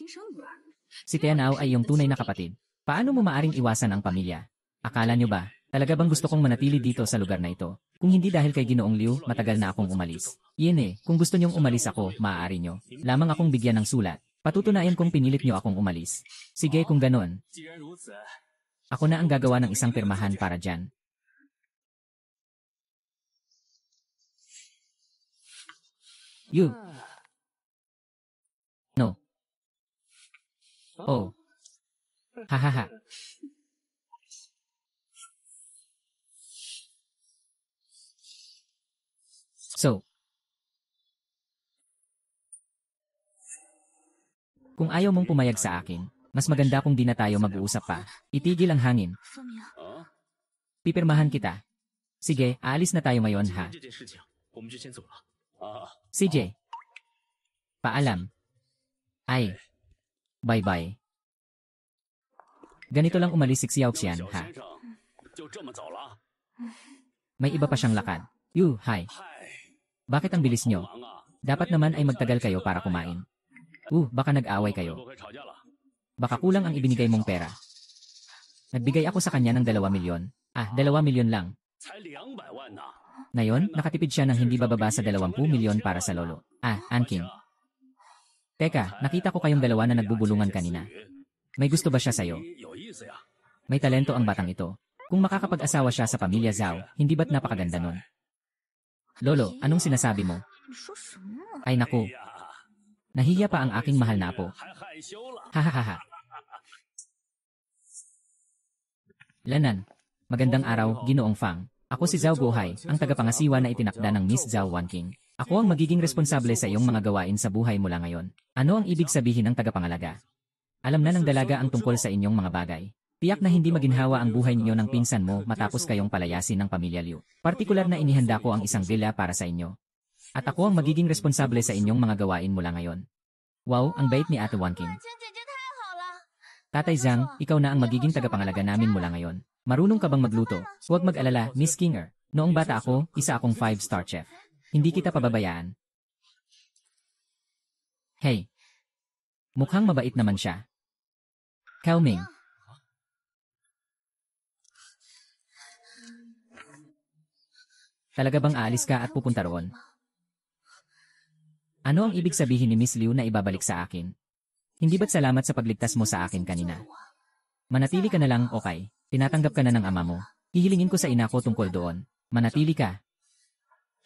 Si Tianao ay iyong tunay na kapatid. Paano mo maaring iwasan ang pamilya? Akala nyo ba, talaga bang gusto kong manatili dito sa lugar na ito? Kung hindi dahil kay Ginoong Liu, matagal na akong umalis. Yene, kung gusto nyong umalis ako, maaari nyo. Lamang akong bigyan ng sulat. Patutunayan kong pinilit nyo akong umalis. Sige kung ganon. Ako na ang gagawa ng isang pirmahan para dyan. You. No. Oh. Hahaha. So, kung ayaw mong pumayag sa akin, mas maganda kung di na tayo mag-uusap pa. Itigil ang hangin. Pipirmahan kita. Sige, aalis na tayo ngayon ha. CJ. Paalam. Ay. Bye-bye. Ganito lang umalis si Xiaoxian ha. May iba pa siyang lakad. You, hi. Bakit ang bilis nyo? Dapat naman ay magtagal kayo para kumain. Baka nag-away kayo. Baka kulang ang ibinigay mong pera. Nagbigay ako sa kanya ng 2 milyon. 2 milyon lang. Ngayon, nakatipid siya ng hindi bababa sa 20 milyon para sa lolo. Anking. Teka, nakita ko kayong dalawa na nagbubulungan kanina. May gusto ba siya sa'yo? May talento ang batang ito. Kung makakapag-asawa siya sa pamilya Zhao, hindi ba't napakaganda nun? Lolo, anong sinasabi mo? Ay naku. Nahihiya pa ang aking mahal na apo. Hahaha. Lanan. Magandang araw, Ginoong Fang. Ako si Zhao Guohai, ang tagapangasiwa na itinakda ng Miss Zhao Wanqing. Ako ang magiging responsable sa iyong mga gawain sa buhay mula ngayon. Ano ang ibig sabihin ng tagapangalaga? Alam na ng dalaga ang tungkol sa inyong mga bagay. Tiyak na hindi maginhawa ang buhay ninyo ng pinsan mo matapos kayong palayasin ng pamilya Liu. Partikular na inihanda ko ang isang villa para sa inyo. At ako ang magiging responsable sa inyong mga gawain mula ngayon. Wow, ang bait ni Ate Wanqing. Tatay Zhang, ikaw na ang magiging tagapangalaga namin mula ngayon. Marunong ka bang magluto? Huwag mag-alala, Miss Kinger. Noong bata ako, isa akong 5-star chef. Hindi kita pababayaan. Hey. Mukhang mabait naman siya. Cao Ming. Talaga bang aalis ka at pupunta roon? Ano ang ibig sabihin ni Miss Liu na ibabalik sa akin? Hindi ba't salamat sa pagligtas mo sa akin kanina? Manatili ka na lang, okay? Tinatanggap ka na ng ama mo. Hihilingin ko sa ina ko tungkol doon. Manatili ka.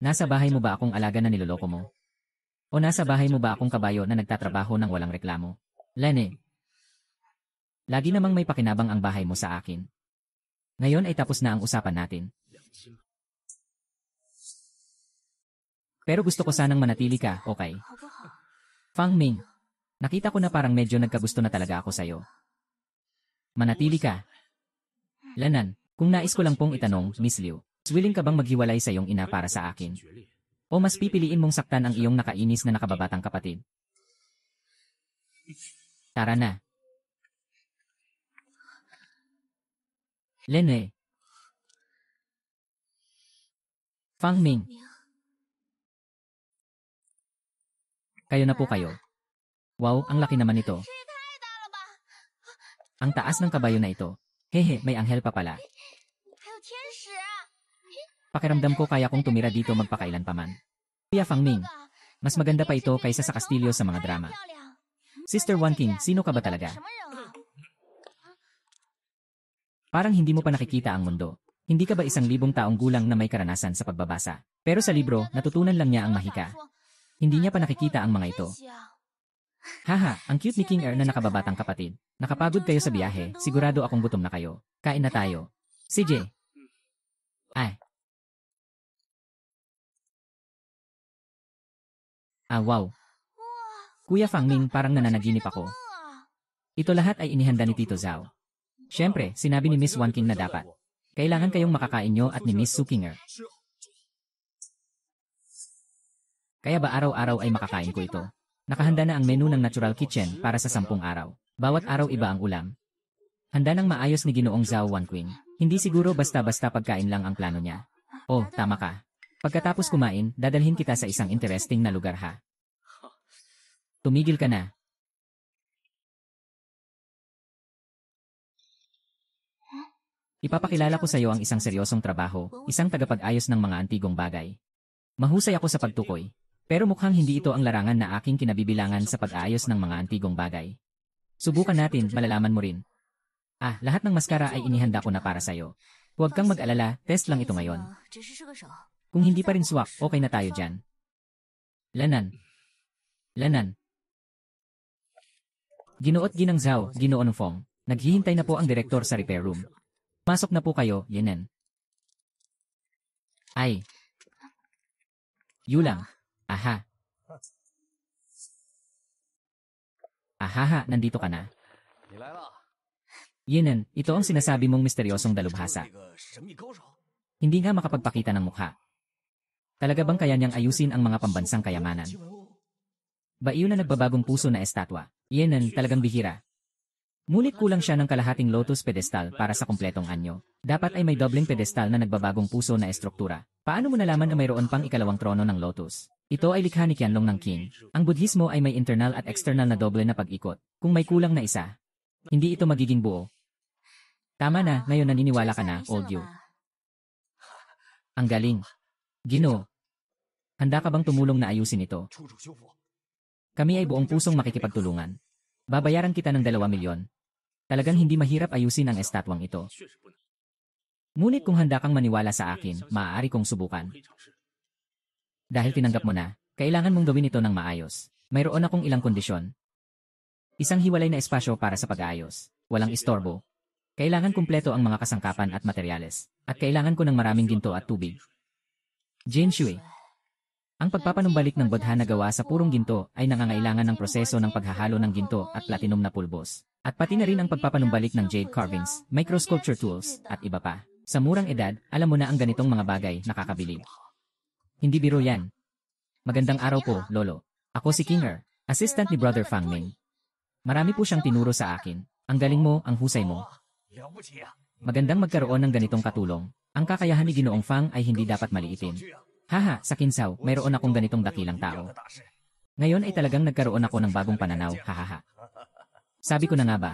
Nasa bahay mo ba akong alaga na niloloko mo? O nasa bahay mo ba akong kabayo na nagtatrabaho ng walang reklamo? Lene. Lagi namang may pakinabang ang bahay mo sa akin. Ngayon ay tapos na ang usapan natin. Pero gusto ko sanang manatili ka, okay? Fang Ming, nakita ko na parang medyo nagkagusto na talaga ako sa'yo. Manatili ka. Lanan, kung nais ko lang pong itanong, Miss Liu, willing ka bang maghiwalay sa iyong ina para sa akin? O mas pipiliin mong saktan ang iyong nakainis na nakababatang kapatid? Tara na. Lene. Fang Ming. Kayo na po kayo. Wow, ang laki naman ito. Ang taas ng kabayo na ito. Hehe, may anghel pa pala. Pakiramdam ko kaya kong tumira dito magpakailan paman. Kuya Fang Ming, mas maganda pa ito kaysa sa kastilyo sa mga drama. Sister Wanqing, sino ka ba talaga? Parang hindi mo pa nakikita ang mundo. Hindi ka ba 1,000 taong gulang na may karanasan sa pagbabasa? Pero sa libro, natutunan lang niya ang mahika. Hindi niya pa nakikita ang mga ito. Haha, ang cute ni King Er na nakababatang kapatid. Nakapagod kayo sa biyahe, sigurado akong gutom na kayo. Kain na tayo. CJ. Ay. Wow. Kuya Fang Ming, parang nananaginip ako. Ito lahat ay inihanda ni Tito Zhao. Siyempre, sinabi ni Miss Wanqing na dapat. Kailangan kayong makakain nyo at ni Miss Su Kinger. Kaya ba araw-araw ay makakain ko ito? Nakahanda na ang menu ng Natural Kitchen para sa 10 araw. Bawat araw iba ang ulam. Handa ng maayos ni Ginoong Zhao Wanqing. Hindi siguro basta-basta pagkain lang ang plano niya. Oh, tama ka. Pagkatapos kumain, dadalhin kita sa isang interesting na lugar ha. Tumigil ka na. Ipapakilala ko sa iyo ang isang seryosong trabaho, isang tagapag-ayos ng mga antigong bagay. Mahusay ako sa pagtukoy. Pero mukhang hindi ito ang larangan na aking kinabibilangan sa pag-aayos ng mga antigong bagay. Subukan natin, malalaman mo rin. Lahat ng maskara ay inihanda ko na para sa'yo. Huwag kang mag-alala, test lang ito ngayon. Kung hindi pa rin swak, okay na tayo dyan. Lanan. Lanan. Ginuot Ginang Zhao, Ginoon Fong. Naghihintay na po ang direktor sa repair room. Masok na po kayo, Yenen. Ay. Yulang. Aha. Ahaha, nandito ka na. Yenen, ito ang sinasabi mong misteryosong dalubhasa. Hindi nga makapagpakita ng mukha. Talaga bang kaya niyang ayusin ang mga pambansang kayamanan? Ba iyon na nagbabagong puso na estatwa? Yenen, talagang bihira. Ngunit kulang siya ng kalahating lotus pedestal para sa kumpletong anyo. Dapat ay may dobleng pedestal na nagbabagong puso na estruktura. Paano mo nalaman na mayroon pang ikalawang trono ng lotus? Ito ay likha ni Qianlong ng King. Ang Budhismo ay may internal at external na doble na pag-ikot. Kung may kulang na isa, hindi ito magiging buo. Tama na, ngayon naniniwala ka na, Old Yu. Ang galing. Ginoo. Handa ka bang tumulong na ayusin ito? Kami ay buong pusong makikipagtulungan. Babayaran kita ng 2 milyon. Talagang hindi mahirap ayusin ang estatwang ito. Ngunit kung handa kang maniwala sa akin, maaari kong subukan. Dahil tinanggap mo na, kailangan mong gawin ito ng maayos. Mayroon akong ilang kondisyon. Isang hiwalay na espasyo para sa pag-aayos. Walang istorbo. Kailangan kumpleto ang mga kasangkapan at materyales. At kailangan ko ng maraming ginto at tubig. Jane Shui. Ang pagpapanumbalik ng bodha na gawa sa purong ginto ay nangangailangan ng proseso ng paghahalo ng ginto at platinum na pulbos. At pati na rin ang pagpapanumbalik ng jade carvings, microsculpture tools, at iba pa. Sa murang edad, alam mo na ang ganitong mga bagay nakakabilib. Hindi biro yan. Magandang araw po, Lolo. Ako si Kinger, assistant ni Brother Fang Ming. Marami po siyang tinuro sa akin. Ang galing mo, ang husay mo. Magandang magkaroon ng ganitong katulong. Ang kakayahan ni Ginoong Fang ay hindi dapat maliitin. Haha, sa Kinsaw, mayroon akong ganitong dakilang tao. Ngayon ay talagang nagkaroon ako ng bagong pananaw, hahaha. Sabi ko na nga ba,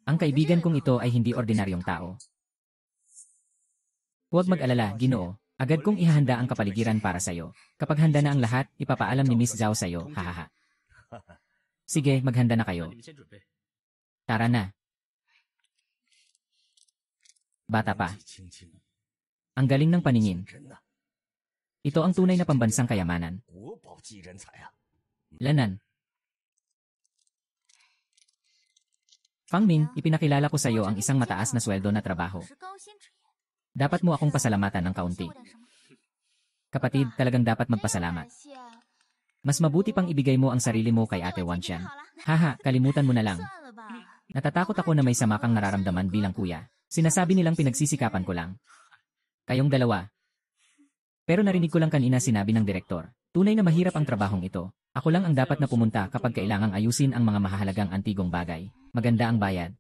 ang kaibigan kong ito ay hindi ordinaryong tao. Huwag mag-alala, Ginoo. Agad kong ihahanda ang kapaligiran para sa'yo. Kapag handa na ang lahat, ipapaalam ni Miss Zhao sa'yo, hahaha. Sige, maghanda na kayo. Tara na. Bata pa. Ang galing ng paningin. Ito ang tunay na pambansang kayamanan. Lanan. Fang Ming, ipinakilala ko sa iyo ang isang mataas na sweldo na trabaho. Dapat mo akong pasalamatan ng kaunti. Kapatid, talagang dapat magpasalamat. Mas mabuti pang ibigay mo ang sarili mo kay Ate Wanxian. Haha, kalimutan mo na lang. Natatakot ako na may sama kang nararamdaman bilang kuya. Sinasabi nilang pinagsisikapan ko lang. Kayong dalawa. Pero narinig ko lang kanina sinabi ng direktor. Tunay na mahirap ang trabahong ito. Ako lang ang dapat na pumunta kapag kailangang ayusin ang mga mahahalagang antigong bagay. Maganda ang bayad.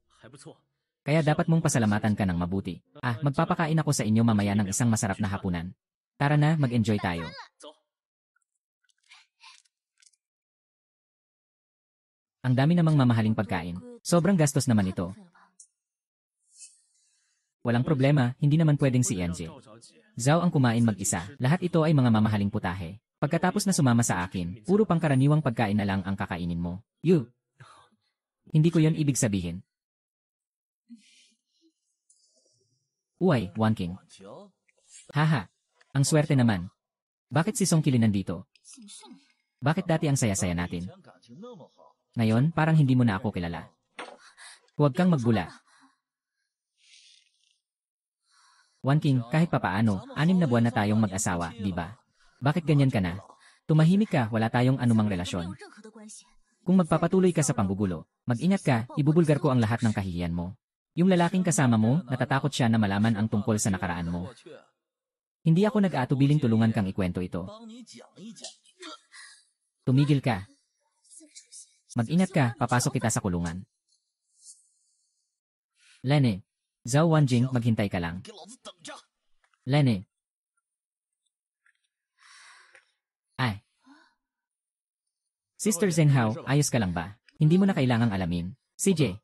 Kaya dapat mong pasalamatan ka ng mabuti. Magpapakain ako sa inyo mamaya ng isang masarap na hapunan. Tara na, mag-enjoy tayo. Ang dami namang mamahaling pagkain. Sobrang gastos naman ito. Walang problema, hindi naman pwedeng si Enje. Zhao ang kumain mag-isa. Lahat ito ay mga mamahaling putahe. Pagkatapos na sumama sa akin, puro pangkaraniwang pagkain na lang ang kakainin mo. You! Hindi ko yon ibig sabihin. Uy, Wan King. Haha, ang swerte naman. Bakit si Song Kili nandito? Bakit dati ang saya-saya natin? Ngayon, parang hindi mo na ako kilala. Huwag kang magbula. Wan King, kahit papaano, 6 na buwan na tayong mag-asawa, di ba? Bakit ganyan ka na? Tumahimik ka, wala tayong anumang relasyon. Kung magpapatuloy ka sa panggugulo, mag-ingat ka, ibubulgar ko ang lahat ng kahihiyan mo. Yung lalaking kasama mo, natatakot siya na malaman ang tungkol sa nakaraan mo. Hindi ako nag-aatubiling tulungan kang ikwento ito. Tumigil ka. Mag-ingat ka, papasok kita sa kulungan. Lene. Zhao Wanjing, maghintay ka lang. Lene. Sister Zhenghao, ayos ka lang ba? Hindi mo na kailangang alamin. CJ.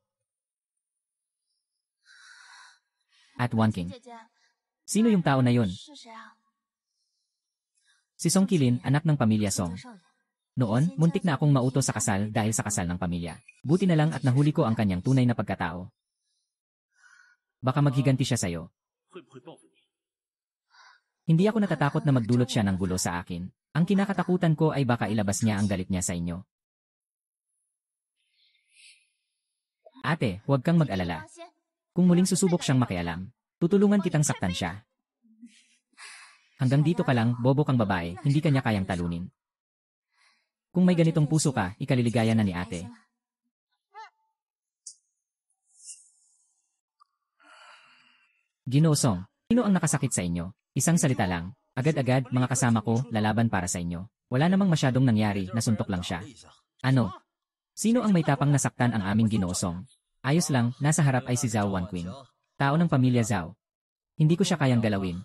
At Wan King. Sino yung tao na yun? Si Song Qilin, anak ng pamilya Song. Noon, muntik na akong mauto sa kasal dahil sa kasal ng pamilya. Buti na lang at nahuli ko ang kanyang tunay na pagkatao. Baka maghiganti siya sa'yo. Hindi ako natatakot na magdulot siya ng gulo sa akin. Ang kinakatakutan ko ay baka ilabas niya ang galit niya sa inyo. Ate, huwag kang mag-alala. Kung muling susubok siyang makialam, tutulungan kitang saktan siya. Hanggang dito ka lang, bobo kang babae, hindi kanya kayang talunin. Kung may ganitong puso ka, ikaliligaya na ni ate. Ginoo Song, sino ang nakasakit sa inyo? Isang salita lang. Agad-agad, mga kasama ko, lalaban para sa inyo. Wala namang masyadong nangyari, nasuntok lang siya. Ano? Sino ang may tapang nasaktan ang aming Ginoo Song? Ayos lang, nasa harap ay si Zhao Wanqing. Tao ng pamilya Zhao. Hindi ko siya kayang galawin.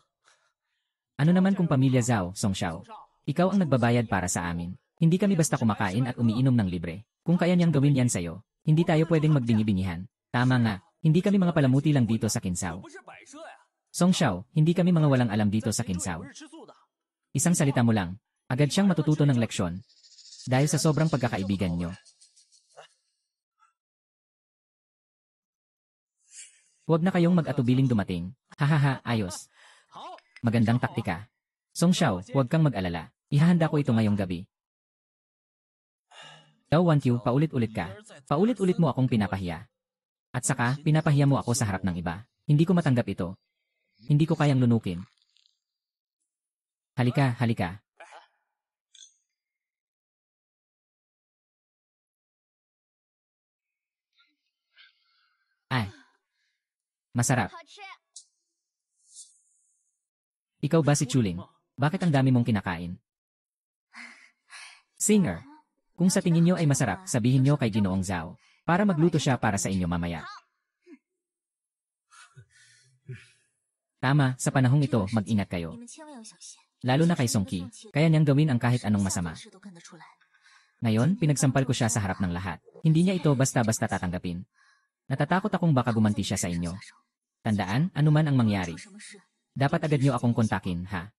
Ano naman kung pamilya Zhao, Song Xiao? Ikaw ang nagbabayad para sa amin. Hindi kami basta kumakain at umiinom ng libre. Kung kaya niyang gawin yan sa'yo, hindi tayo pwedeng magbingi-bingihan. Tama nga, hindi kami mga palamuti lang dito sa Kinsao. Song Xiao, hindi kami mga walang alam dito sa Kinsao. Isang salita mo lang, agad siyang matututo ng leksyon. Dahil sa sobrang pagkakaibigan niyo. Huwag na kayong mag-atubiling dumating. Hahaha, ayos. Magandang taktika. Song Xiao, huwag kang mag-alala. Ihahanda ko ito ngayong gabi. Zhao Wanqiu, paulit-ulit ka. Paulit-ulit mo akong pinapahiya. At saka, pinapahiya mo ako sa harap ng iba. Hindi ko matanggap ito. Hindi ko kayang lunukin. Halika, halika. Ay. Masarap. Ikaw ba si Chuling? Bakit ang dami mong kinakain? Singer. Kung sa tingin nyo ay masarap, sabihin nyo kay Ginoong Zhao. Para magluto siya para sa inyo mamaya. Tama, sa panahong ito, mag-ingat kayo. Lalo na kay Song Qi, kaya niyang gawin ang kahit anong masama. Ngayon, pinagsampal ko siya sa harap ng lahat. Hindi niya ito basta-basta tatanggapin. Natatakot akong baka gumanti siya sa inyo. Tandaan, anuman ang mangyari. Dapat agad niyo akong kontakin, ha?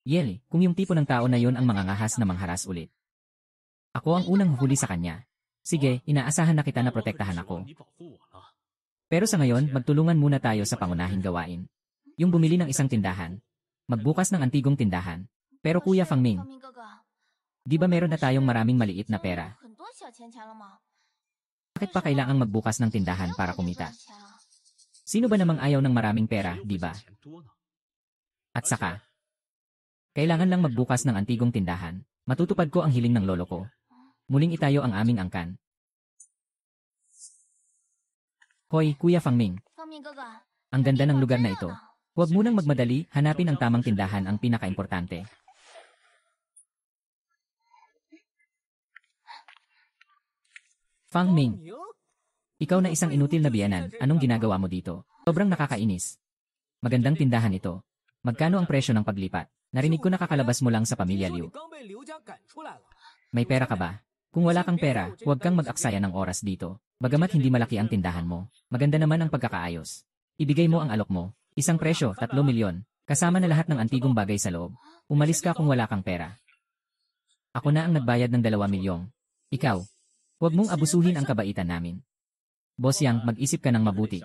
Yeli, kung yung tipo ng tao na yon ang mangangahas na mangharas ulit. Ako ang unang huhuli sa kanya. Sige, inaasahan na kita na protektahan ako. Pero sa ngayon, magtulungan muna tayo sa pangunahing gawain. Yung bumili ng isang tindahan. Magbukas ng antigong tindahan. Pero Kuya Fangming, di ba meron na tayong maraming maliit na pera? Bakit pa kailangang magbukas ng tindahan para kumita? Sino ba namang ayaw ng maraming pera, di ba? At saka, kailangan lang magbukas ng antigong tindahan. Matutupad ko ang hiling ng lolo ko. Muling itayo ang aming angkan. Hoy, Kuya Fangming. Ang ganda ng lugar na ito. Huwag munang magmadali, hanapin ang tamang tindahan ang pinakaimportante. Fangming. Ikaw na isang inutil na biyanan, anong ginagawa mo dito? Sobrang nakakainis. Magandang tindahan ito. Magkano ang presyo ng paglipat? Narinig ko nakakalabas mo lang sa pamilya Liu. May pera ka ba? Kung wala kang pera, huwag kang mag-aksaya ng oras dito. Bagamat hindi malaki ang tindahan mo, maganda naman ang pagkakaayos. Ibigay mo ang alok mo. Isang presyo, 3 milyon. Kasama na lahat ng antigong bagay sa loob. Umalis ka kung wala kang pera. Ako na ang nagbayad ng 2 milyong. Ikaw, huwag mong abusuhin ang kabaitan namin. Boss Yang, mag-isip ka ng mabuti.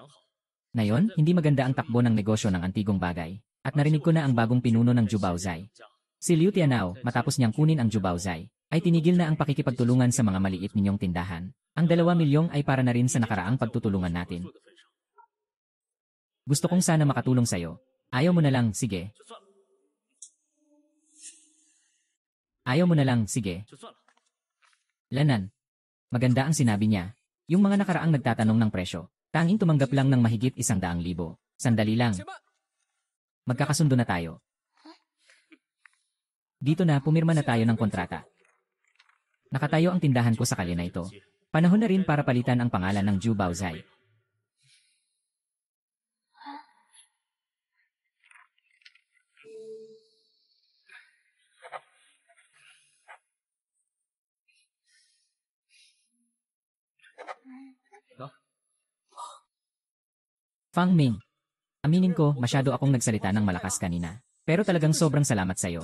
Ngayon, hindi maganda ang takbo ng negosyo ng antigong bagay. At narinig ko na ang bagong pinuno ng Jubaozai. Si Liu Tianao, matapos niyang kunin ang Jubaozai, ay tinigil na ang pakikipagtulungan sa mga maliit ninyong tindahan. Ang 2 milyong ay para na rin sa nakaraang pagtutulungan natin. Gusto kong sana makatulong sa'yo. Ayaw mo na lang, sige. Ayaw mo na lang, sige. Lanan. Maganda ang sinabi niya. Yung mga nakaraang nagtatanong ng presyo, tanging tumanggap lang ng mahigit 100,000. Sandali lang. Magkakasundo na tayo. Dito na, pumirma na tayo ng kontrata. Nakatayo ang tindahan ko sa kalye na ito. Panahon na rin para palitan ang pangalan ng Jubaozai. Fang Ming, aminin ko, masyado akong nagsalita ng malakas kanina. Pero talagang sobrang salamat sa'yo.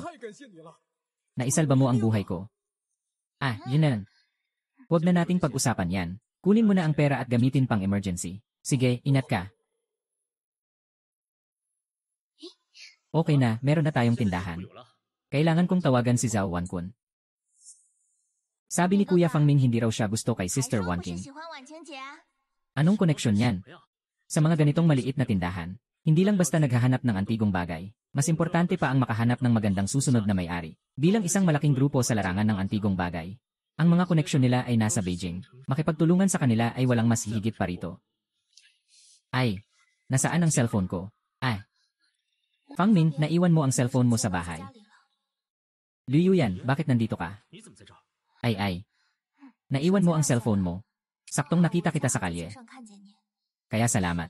Naisalba mo ang buhay ko. Yun na lang. Huwag na nating pag-usapan yan. Kunin mo na ang pera at gamitin pang emergency. Sige, ingat ka. Okay na, meron na tayong tindahan. Kailangan kong tawagan si Zhao Wankun. Sabi ni Kuya Fang Ming hindi raw siya gusto kay Sister Wanking. Anong koneksyon yan? Sa mga ganitong maliit na tindahan, hindi lang basta naghahanap ng antigong bagay. Mas importante pa ang makahanap ng magandang susunod na may-ari. Bilang isang malaking grupo sa larangan ng antigong bagay, ang mga koneksyon nila ay nasa Beijing. Makipagtulungan sa kanila ay walang mas higit pa rito. Nasaan ang cellphone ko? Fang Ming, naiwan mo ang cellphone mo sa bahay. Liu Yan, bakit nandito ka? Naiwan mo ang cellphone mo. Saktong nakita kita sa kalye. Kaya salamat.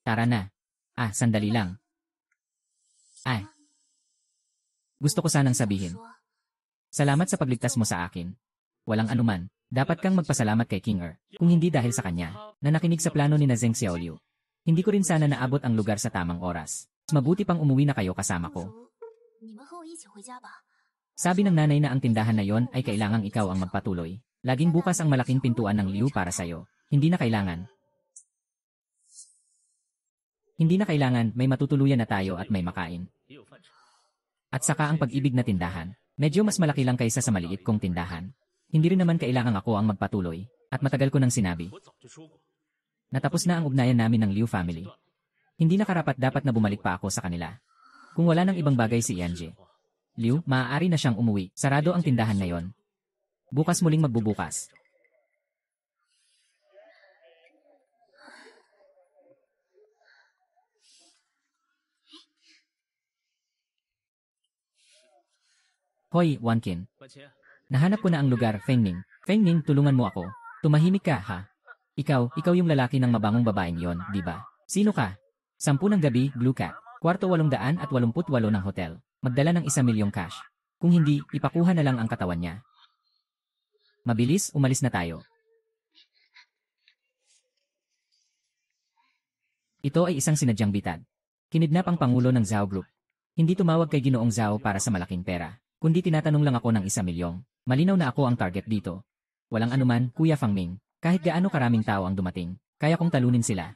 Tara na. Sandali lang. Gusto ko sanang sabihin. Salamat sa pagligtas mo sa akin. Walang anuman. Dapat kang magpasalamat kay King Er, kung hindi dahil sa kanya, na nakinig sa plano ni na Zheng Xiaoliu. Hindi ko rin sana naabot ang lugar sa tamang oras. Mabuti pang umuwi na kayo kasama ko. Sabi ng nanay na ang tindahan na yon ay kailangang ikaw ang magpatuloy. Laging bukas ang malaking pintuan ng Liu para sa'yo. Hindi na kailangan. May matutuluyan na tayo at may makain. At saka ang pag-ibig na tindahan. Medyo mas malaki lang kaysa sa maliit kong tindahan. Hindi rin naman kailangang ako ang magpatuloy. At matagal ko nang sinabi. Natapos na ang ugnayan namin ng Liu family. Hindi na karapat-dapat na bumalik pa ako sa kanila. Kung wala nang ibang bagay si Yanji. Liu, maaari na siyang umuwi. Sarado ang tindahan na yon. Bukas muling magbubukas. Hoy, Wankin. Nahanap ko na ang lugar, Feng Ning. Feng Ning, tulungan mo ako. Tumahimik ka, ha? Ikaw yung lalaki ng mabangong babaeng yon, di ba? Sino ka? 10 ng gabi, Blue Cat. Kwarto 888 ng hotel. Magdala ng 1 milyong cash. Kung hindi, ipakuha na lang ang katawan niya. Mabilis, umalis na tayo. Ito ay isang sinadyang bitad. Kinidnap ang pangulo ng Zhao Group. Hindi tumawag kay Ginoong Zhao para sa malaking pera, kundi tinatanong lang ako ng 1 milyong. Malinaw na ako ang target dito. Walang anuman, Kuya Fang Ming. Kahit gaano karaming tao ang dumating, kaya kong talunin sila.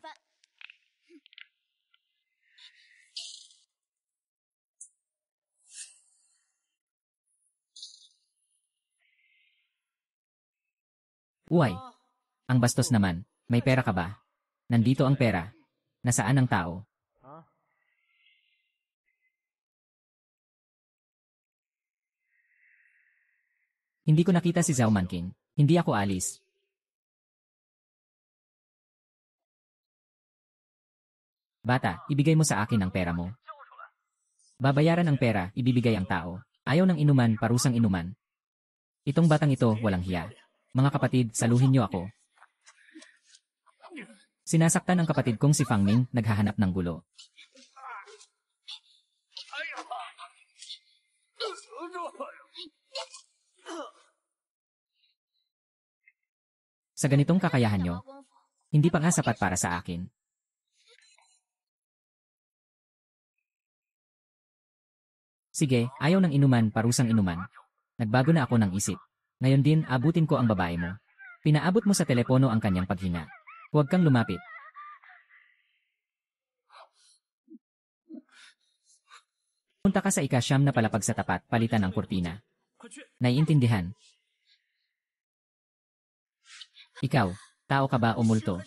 Uy, ang bastos naman. May pera ka ba? Nandito ang pera. Nasaan ang tao? Hindi ko nakita si Zhao Manking. Hindi ako alis. Bata, ibigay mo sa akin ang pera mo. Babayaran ang pera, ibibigay ang tao. Ayaw ng inuman, parusang inuman. Itong batang ito, walang hiya. Mga kapatid, saluhin niyo ako. Sinasaktan ang kapatid kong si Fang Ming, naghahanap ng gulo. Sa ganitong kakayahan nyo, hindi pa nga sapat para sa akin. Sige, ayaw ng inuman, parusang inuman. Nagbago na ako ng isip. Ngayon din, abutin ko ang babae mo. Pinaabot mo sa telepono ang kanyang paghinga. Huwag kang lumapit. Punta ka sa ika-9 na palapag sa tapat, palitan ang kurtina. Naiintindihan. Ikaw, tao ka ba o multo?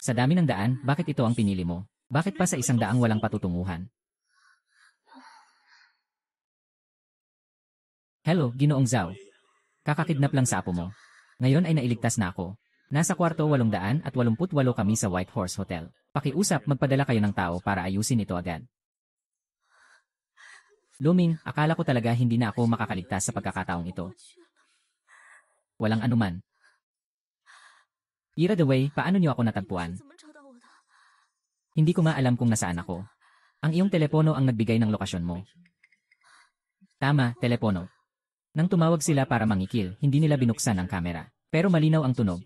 Sa dami ng daan, bakit ito ang pinili mo? Bakit pa sa 100 walang patutunguhan? Hello, Ginoong Zhao. Kakakidnap lang sa apo mo. Ngayon ay nailigtas na ako. Nasa kwarto 888 kami sa White Horse Hotel. Pakiusap, magpadala kayo ng tao para ayusin ito agad. Luming, akala ko talaga hindi na ako makakaligtas sa pagkakataong ito. Walang anuman. Ira the way, paano niyo ako natagpuan? Hindi ko nga alam kung nasaan ako. Ang iyong telepono ang nagbigay ng lokasyon mo. Tama, telepono. Nang tumawag sila para mangikil, hindi nila binuksan ang kamera. Pero malinaw ang tunog.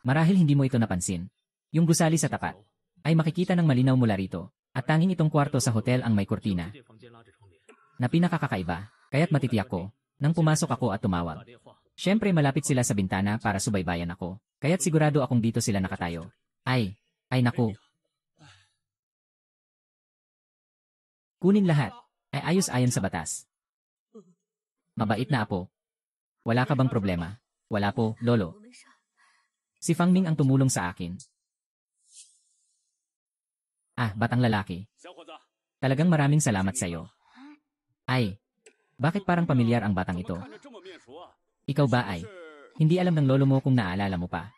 Marahil hindi mo ito napansin. Yung gusali sa tapat ay makikita ng malinaw mula rito. At tanging itong kwarto sa hotel ang may kurtina na pinakakakaiba, kaya't matitiyak ko nang pumasok ako at tumawag. Siyempre malapit sila sa bintana para subaybayan ako, kaya't sigurado akong dito sila nakatayo. Ay naku. Kunin lahat. Ay ayos ayon sa batas. Mabait na apo. Wala ka bang problema? Wala po, lolo. Si Fang Ming ang tumulong sa akin. Batang lalaki. Talagang maraming salamat sa iyo. Ay, bakit parang pamilyar ang batang ito? Ikaw ba ay? Hindi alam ng lolo mo kung naalala mo pa.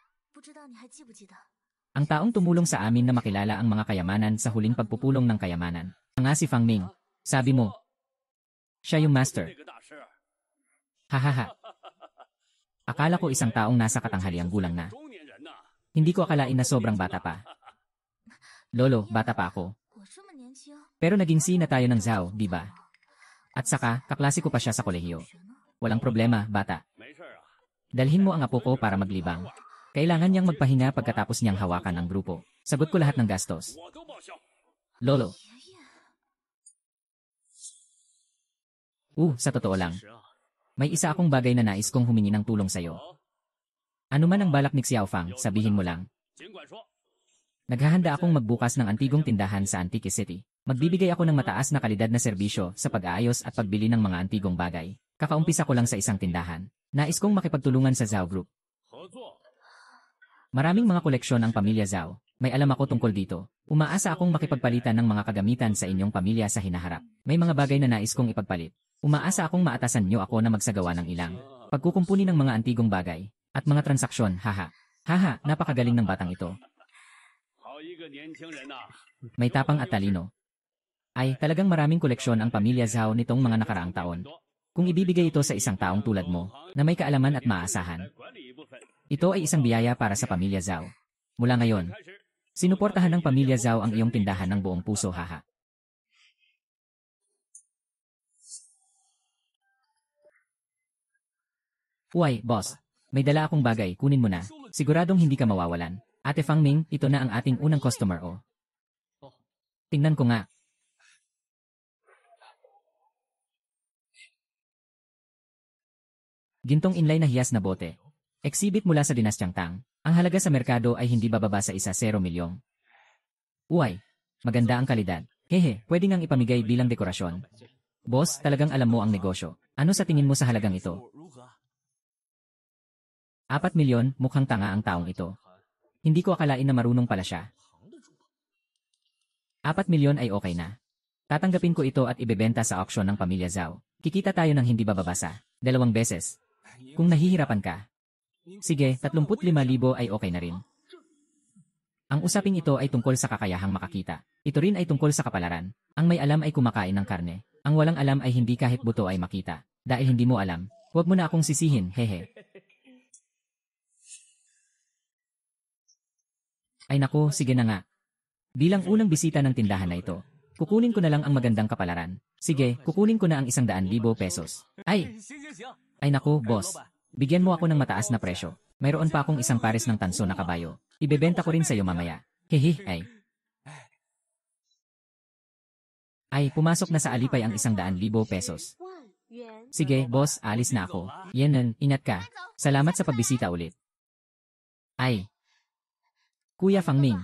Ang taong tumulong sa amin na makilala ang mga kayamanan sa huling pagpupulong ng kayamanan. Nga si Fang Ming. Sabi mo, siya yung master. Hahaha. Akala ko isang taong nasa katanghaliang gulang na. Hindi ko akalain na sobrang bata pa. Lolo, bata pa ako. Pero naging si na tayo ng Zhao, di ba? At saka, kaklase ko pa siya sa kolehiyo. Walang problema, bata. Dalhin mo ang apo ko para maglibang. Kailangan niyang magpahinga pagkatapos niyang hawakan ang grupo. Sagot ko lahat ng gastos. Lolo. Sa totoo lang. May isa akong bagay na nais kong humingi ng tulong sa'yo. Ano man ang balak ni Xiaofang, sabihin mo lang. Naghahanda akong magbukas ng antigong tindahan sa Antique City. Magbibigay ako ng mataas na kalidad na serbisyo sa pag-aayos at pagbili ng mga antigong bagay. Kakaumpisa ko lang sa isang tindahan. Nais kong makipagtulungan sa Zhao Group. Maraming mga koleksyon ang pamilya Zhao. May alam ako tungkol dito. Umaasa akong makipagpalitan ng mga kagamitan sa inyong pamilya sa hinaharap. May mga bagay na nais kong ipagpalit. Umaasa akong maatasan niyo ako na magsagawa ng ilang pagkukumpuni ng mga antigong bagay at mga transaksyon, haha. Haha, napakagaling ng batang ito. May tapang at talino. Talagang maraming koleksyon ang pamilya Zhao nitong mga nakaraang taon. Kung ibibigay ito sa isang taong tulad mo, na may kaalaman at maaasahan, ito ay isang biyaya para sa pamilya Zhao. Mula ngayon, sinuportahan ng pamilya Zhao ang iyong tindahan ng buong puso, haha. Uy, boss. May dala akong bagay, kunin mo na. Siguradong hindi ka mawawalan. Ate Fang Ming, ito na ang ating unang customer, oh. Tingnan ko nga. Gintong inlay na hiyas na bote. Exhibit mula sa Dinastyang Tang. Ang halaga sa merkado ay hindi bababa sa 1 milyong. Uy, maganda ang kalidad. Hehe, pwede ngang ipamigay bilang dekorasyon. Boss, talagang alam mo ang negosyo. Ano sa tingin mo sa halagang ito? 4 milyon, mukhang tanga ang taong ito. Hindi ko akalain na marunong pala siya. 4 milyon ay okay na. Tatanggapin ko ito at ibebenta sa auction ng pamilya Zhao. Kikita tayo ng hindi bababasa. 2 beses. Kung nahihirapan ka. Sige, 35,000 ay okay na rin. Ang usaping ito ay tungkol sa kakayahang makakita. Ito rin ay tungkol sa kapalaran. Ang may alam ay kumakain ng karne. Ang walang alam ay hindi kahit buto ay makita. Dahil hindi mo alam, huwag mo na akong sisihin, hehe. Ay naku, sige na nga. Bilang unang bisita ng tindahan na ito, kukunin ko na lang ang magandang kapalaran. Sige, kukunin ko na ang 100,000 pesos. Ay naku, boss. Bigyan mo ako ng mataas na presyo. Mayroon pa akong isang pares ng tanso na kabayo. Ibebenta ko rin sa iyo mamaya. Hehe, pumasok na sa alipay ang 100,000 pesos. Sige, boss, alis na ako. Yenan, ingat ka. Salamat sa pagbisita ulit. Kuya Fang Ming,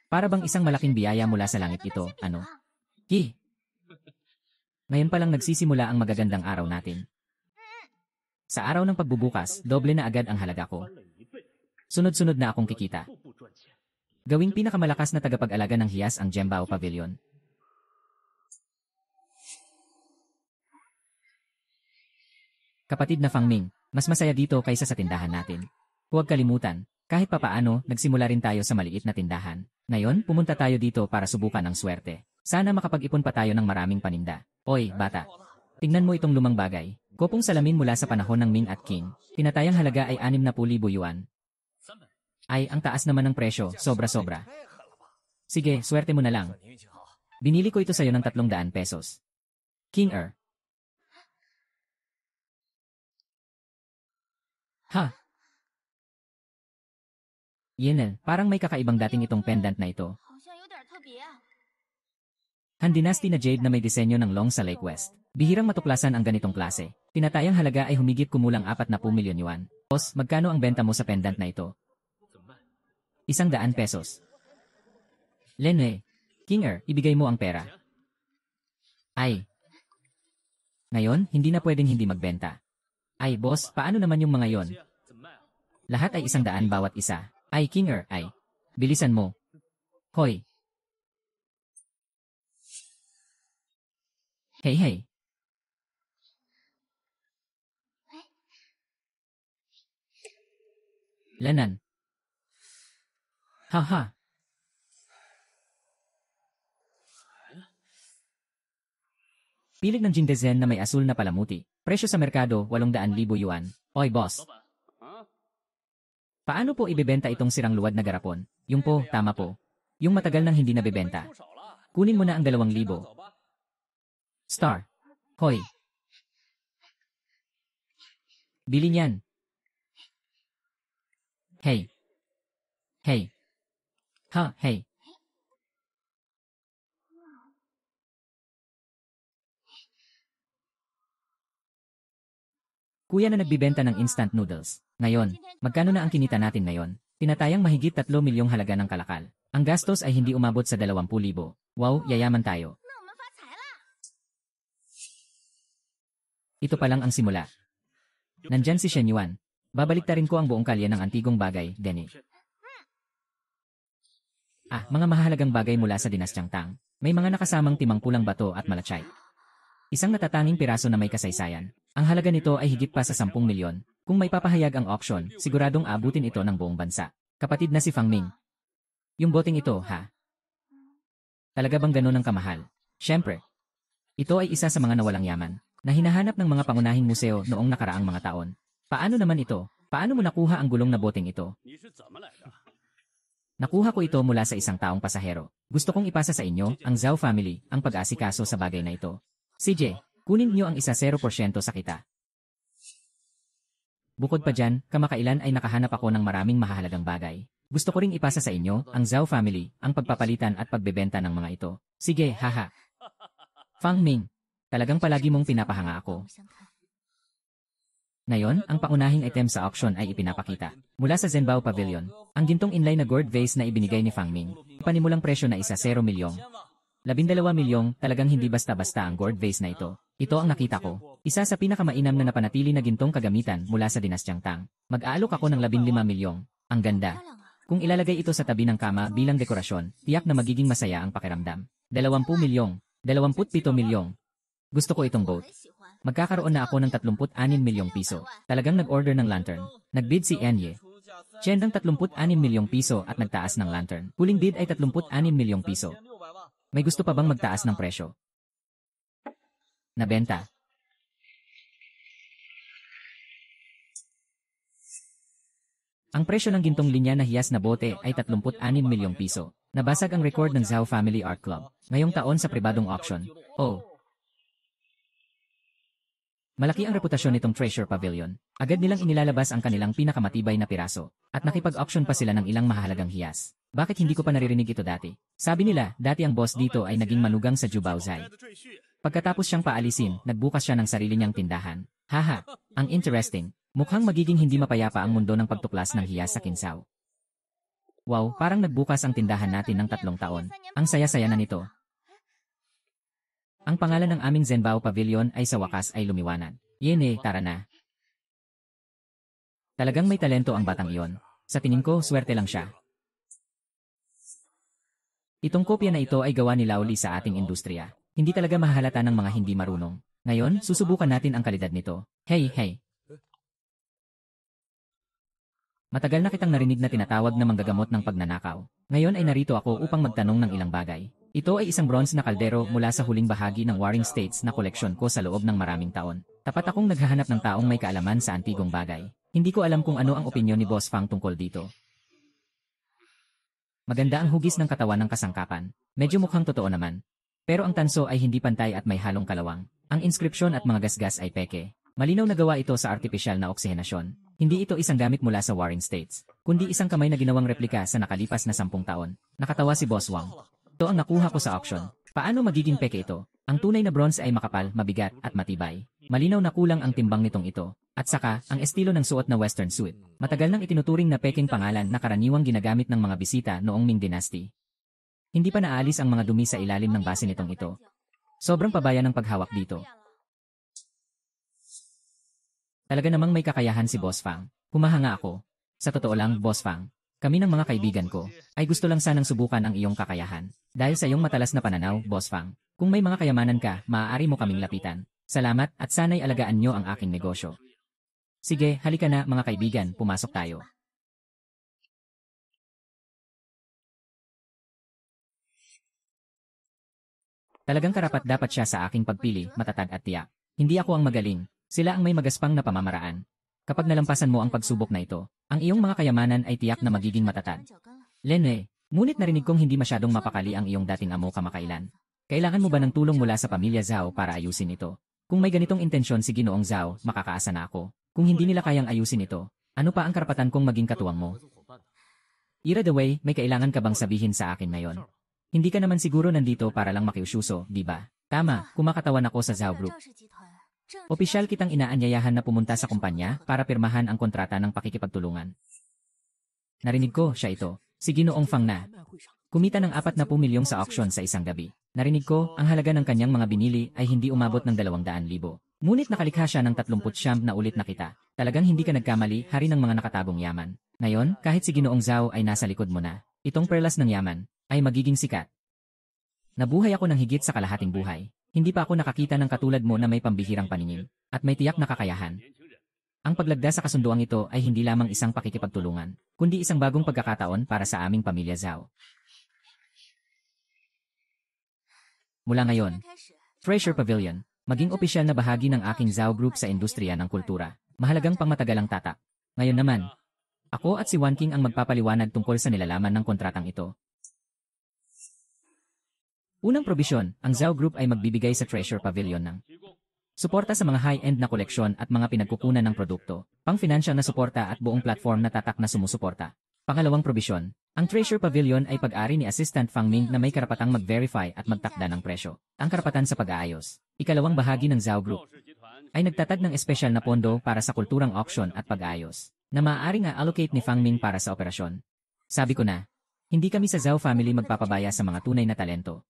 para bang isang malaking biyaya mula sa langit ito, ano? Ngayon pa lang nagsisimula ang magagandang araw natin. Sa araw ng pagbubukas, doble na agad ang halaga ko. Sunod-sunod na akong kikita. Gawing pinakamalakas na tagapag-alaga ng hiyas ang Jianbao Pavilion. Kapatid na Fang Ming, mas masaya dito kaysa sa tindahan natin. Huwag kalimutan, kahit papaano, nagsimula rin tayo sa maliit na tindahan. Ngayon, pumunta tayo dito para subukan ang swerte. Sana makapag-ipon pa tayo ng maraming paninda. Oy, bata. Tingnan mo itong lumang bagay. Kopong salamin mula sa panahon ng Ming at Qing. Tinatayang halaga ay 60,000 yuan. Ang taas naman ng presyo, sobra-sobra. Sige, swerte mo na lang. Binili ko ito sa'yo ng 300 pesos. King Ha? Yenel, parang may kakaibang dating itong pendant na ito. 好像有点特别啊。 Han Dynasty na jade na may disenyo ng long sa Lake West. Bihirang matuklasan ang ganitong klase. Tinatayang halaga ay humigit kumulang 40 milyon yuan. Boss, magkano ang benta mo sa pendant na ito? 100 pesos. Lenway, Kinger, ibigay mo ang pera. Ay. Ngayon, hindi na pwedeng hindi magbenta. Ay, boss, paano naman yung mga yon? Lahat ay 100 bawat isa. Ay, Kinger, ay. Bilisan mo. Hoy. Hey, hey. Lanan. Haha. Pilig ng Jingdezen na may asul na palamuti. Presyo sa merkado, 800,000 yuan. Oy, boss. Paano po ibebenta itong sirang luwad na garapon? Yung po, tama po. Yung matagal nang hindi nabebenta. Kunin mo na ang 2,000. Star. Hoy. Bili niyan. Hey. Hey. Ha, hey. Kuya na nagbibenta ng instant noodles. Ngayon, magkano na ang kinita natin ngayon? Tinatayang mahigit 3 milyong halaga ng kalakal. Ang gastos ay hindi umabot sa 20,000. Wow, yayaman tayo. 那我们发财了。 Ito pa lang ang simula. Nandyan si Shen Yuan. Babaliktarin ko ang buong kalye ng antigong bagay, Denny. Ah, mga mahalagang bagay mula sa dinastyang Tang. May mga nakasamang timang pulang bato at malachay. Isang natatanging piraso na may kasaysayan. Ang halaga nito ay higit pa sa 10 milyon. Kung may papahayag ang auction, siguradong abutin ito ng buong bansa. Kapatid na si Fang Ming. Yung boting ito, ha? Talaga bang ganun ang kamahal? Siyempre. Ito ay isa sa mga nawalang yaman, na hinahanap ng mga pangunahing museo noong nakaraang mga taon. Paano naman ito? Paano mo nakuha ang gulong na boting ito? Nakuha ko ito mula sa isang taong pasahero. Gusto kong ipasa sa inyo, ang Zhao family, ang pag-asikaso sa bagay na ito. CJ, kunin niyo ang 0% sa kita. Bukod pa dyan, kamakailan ay nakahanap ako ng maraming mahalagang bagay. Gusto ko ring ipasa sa inyo, ang Zhao family, ang pagpapalitan at pagbebenta ng mga ito. Sige, haha. Fang Ming, talagang palagi mong pinapahanga ako. Ngayon, ang pangunahing item sa auction ay ipinapakita. Mula sa Zhenbao Pavilion, ang gintong inlay na gourd vase na ibinigay ni Fang Ming. Panimulang presyo na 0 milyong. 12 milyong, talagang hindi basta-basta ang gourd vase na ito. Ito ang nakita ko. Isa sa pinakamainam na napanatili na gintong kagamitan mula sa dinastyang Tang. Mag-aalok ako ng 15 milyong. Ang ganda. Kung ilalagay ito sa tabi ng kama bilang dekorasyon, tiyak na magiging masaya ang pakiramdam. 20 milyong. 27 milyong. Gusto ko itong boat. Magkakaroon na ako ng 36 milyong piso. Talagang nag-order ng lantern. Nag-bid si Enye. Chen ng 36 milyong piso at nagtaas ng lantern. Huling bid ay 36 milyong piso. May gusto pa bang magtaas ng presyo? Nabenta. Ang presyo ng gintong linya na hiyas na bote ay 36 milyong piso. Nabasag ang record ng Zhao Family Art Club ngayong taon sa pribadong auction. Oh. Malaki ang reputasyon nitong Treasure Pavilion. Agad nilang inilalabas ang kanilang pinakamatibay na piraso. At nakipag-auction pa sila ng ilang mahalagang hiyas. Bakit hindi ko pa naririnig ito dati? Sabi nila, dati ang boss dito ay naging manugang sa Jubaozai. Pagkatapos siyang paalisin, nagbukas siya ng sarili niyang tindahan. Haha, ang interesting. Mukhang magiging hindi mapayapa ang mundo ng pagtuklas ng hiyas sa Kinsao. Wow, parang nagbukas ang tindahan natin ng 3 taon. Ang saya-saya na nito. Ang pangalan ng aming Zhenbao Pavilion ay sa wakas ay lumiwanag. Yene, tara na. Talagang may talento ang batang iyon. Sa tingin ko, swerte lang siya. Itong kopya na ito ay gawa ni Lao Li sa ating industriya. Hindi talaga mahahalata ng mga hindi marunong. Ngayon, susubukan natin ang kalidad nito. Hey, hey. Matagal na kitang narinig na tinatawag na manggagamot ng pagnanakaw. Ngayon ay narito ako upang magtanong ng ilang bagay. Ito ay isang bronze na kaldero mula sa huling bahagi ng Warring States na koleksyon ko sa loob ng maraming taon. Tapat akong naghahanap ng taong may kaalaman sa antigong bagay. Hindi ko alam kung ano ang opinyon ni Boss Fang tungkol dito. Maganda ang hugis ng katawan ng kasangkapan. Medyo mukhang totoo naman. Pero ang tanso ay hindi pantay at may halong kalawang. Ang inskripsyon at mga gasgas ay peke. Malinaw na gawa ito sa artipisyal na oksihenasyon. Hindi ito isang gamit mula sa Warring States, kundi isang kamay na ginawang replika sa nakalipas na 10 taon. Nakatawa si Boss Wang. Ito ang nakuha ko sa auction. Paano magiging peke ito? Ang tunay na bronze ay makapal, mabigat, at matibay. Malinaw na kulang ang timbang nitong ito. At saka, ang estilo ng suot na western suit. Matagal nang itinuturing na peking pangalan na karaniwang ginagamit ng mga bisita noong Ming Dynasty. Hindi pa naaalis ang mga dumi sa ilalim ng base nitong ito. Sobrang pabaya ng paghawak dito. Talaga namang may kakayahan si Boss Fang. Humahanga ako. Sa totoo lang, Boss Fang, kami ng mga kaibigan ko, ay gusto lang sanang subukan ang iyong kakayahan. Dahil sa iyong matalas na pananaw, Boss Fang, kung may mga kayamanan ka, maaari mo kaming lapitan. Salamat at sana'y alagaan niyo ang aking negosyo. Sige, halika na mga kaibigan, pumasok tayo. Talagang karapat-dapat siya sa aking pagpili, matatag at tiyak. Hindi ako ang magaling. Sila ang may magaspang na pamamaraan. Kapag nalampasan mo ang pagsubok na ito, ang iyong mga kayamanan ay tiyak na magiging matatag. Lene, ngunit narinig kong hindi masyadong mapakali ang iyong dating amo kamakailan. Kailangan mo ba ng tulong mula sa pamilya Zhao para ayusin ito? Kung may ganitong intensyon si Ginoong Zhao, makakaasa na ako. Kung hindi nila kayang ayusin ito, ano pa ang karapatan kong maging katuwang mo? Ira the way, may kailangan ka bang sabihin sa akin ngayon? Hindi ka naman siguro nandito para lang makiusyuso, di ba? Tama, kumakatawan ako sa Zhao Group. Opisyal kitang inaanyayahan na pumunta sa kumpanya para pirmahan ang kontrata ng pakikipagtulungan. Narinig ko, siya ito. Si Ginoong Fang na. Kumita ng 40 milyong sa auction sa isang gabi. Narinig ko, ang halaga ng kanyang mga binili ay hindi umabot ng 200,000. Ngunit nakalikha siya ng 39 na ulit na kita. Talagang hindi ka nagkamali, hari ng mga nakatabong yaman. Ngayon, kahit si Ginoong Zhao ay nasa likod mo na, itong perlas ng yaman ay magiging sikat. Nabuhay ako ng higit sa kalahating buhay. Hindi pa ako nakakita ng katulad mo na may pambihirang paningin at may tiyak na kakayahan. Ang paglagda sa kasunduang ito ay hindi lamang isang pakikipagtulungan, kundi isang bagong pagkakataon para sa aming pamilya Zhao. Mula ngayon, Treasure Pavilion, maging opisyal na bahagi ng aking Zhao Group sa industriya ng kultura. Mahalagang pangmatagalang tatak. Ngayon naman, ako at si Wan King ang magpapaliwanag tungkol sa nilalaman ng kontratang ito. Unang probisyon, ang Zhao Group ay magbibigay sa Treasure Pavilion ng suporta sa mga high-end na koleksyon at mga pinagkukunan ng produkto, pang-financial na suporta at buong platform na tatak na sumusuporta. Pangalawang probisyon, ang Treasure Pavilion ay pag-ari ni Assistant Fang Ming na may karapatang mag-verify at magtakda ng presyo. Ang karapatan sa pag-aayos. Ikalawang bahagi ng Zhao Group ay nagtatag ng espesyal na pondo para sa kulturang auction at pag-aayos na maaaring allocate ni Fang Ming para sa operasyon. Sabi ko na, hindi kami sa Zhao family magpapabaya sa mga tunay na talento.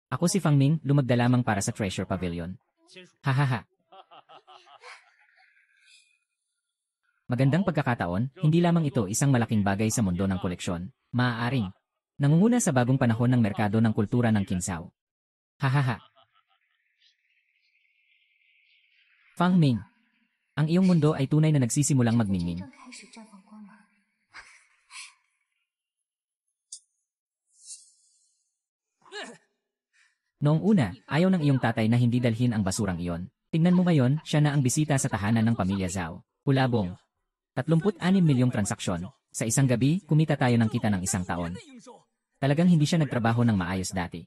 Ako si Fang Ming, lumagda lamang para sa Treasure Pavilion. Hahaha. Magandang pagkakataon, hindi lamang ito isang malaking bagay sa mundo ng koleksyon. Maaaring nangunguna sa bagong panahon ng merkado ng kultura ng Kinsao. Hahaha. Fang Ming, ang iyong mundo ay tunay na nagsisimulang magmingming. Noong una, ayaw ng iyong tatay na hindi dalhin ang basurang iyon. Tingnan mo ngayon, siya na ang bisita sa tahanan ng pamilya Zhao. Hulabong. 36 milyong transaksyon. Sa isang gabi, kumita tayo ng kita ng 1 taon. Talagang hindi siya nagtrabaho ng maayos dati.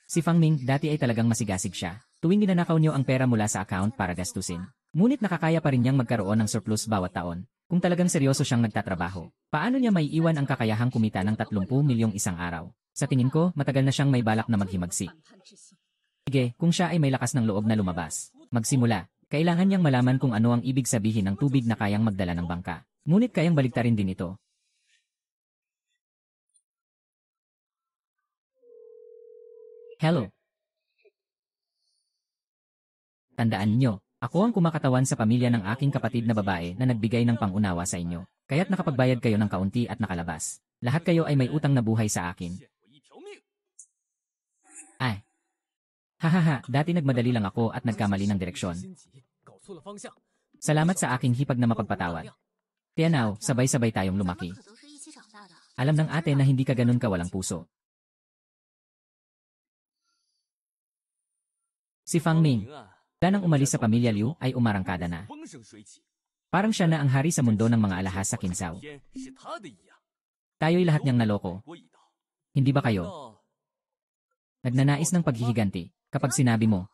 Si Fang Ming, dati ay talagang masigasig siya. Tuwing ninanakaw niyo ang pera mula sa account para gastusin. Ngunit nakakaya pa rin niyang magkaroon ng surplus bawat taon. Kung talagang seryoso siyang nagtatrabaho, paano niya may iwan ang kakayahang kumita ng 30 milyong isang araw? Sa tingin ko, matagal na siyang may balak na maghimagsik. Sige, kung siya ay may lakas ng loob na lumabas, magsimula. Kailangan niyang malaman kung ano ang ibig sabihin ng tubig na kayang magdala ng bangka. Ngunit kayang baliktarin din ito. Hello. Tandaan niyo, ako ang kumakatawan sa pamilya ng aking kapatid na babae na nagbigay ng pangunawa sa inyo. Kaya't nakapagbayad kayo ng kaunti at nakalabas. Lahat kayo ay may utang na buhay sa akin. Ay. Hahaha, dati nagmadali lang ako at nagkamali ng direksyon. Salamat sa aking hipag na mapagpatawad. Tianaw, sabay-sabay tayong lumaki. Alam ng ate na hindi ka ganun kawalang puso. Si Fang Ming, nang umalis sa pamilya Liu ay umarangkada na. Parang siya na ang hari sa mundo ng mga alahas sa Kinsao. Tayo'y lahat niyang naloko. Hindi ba kayo? Nagnanais ng paghihiganti. Kapag sinabi mo,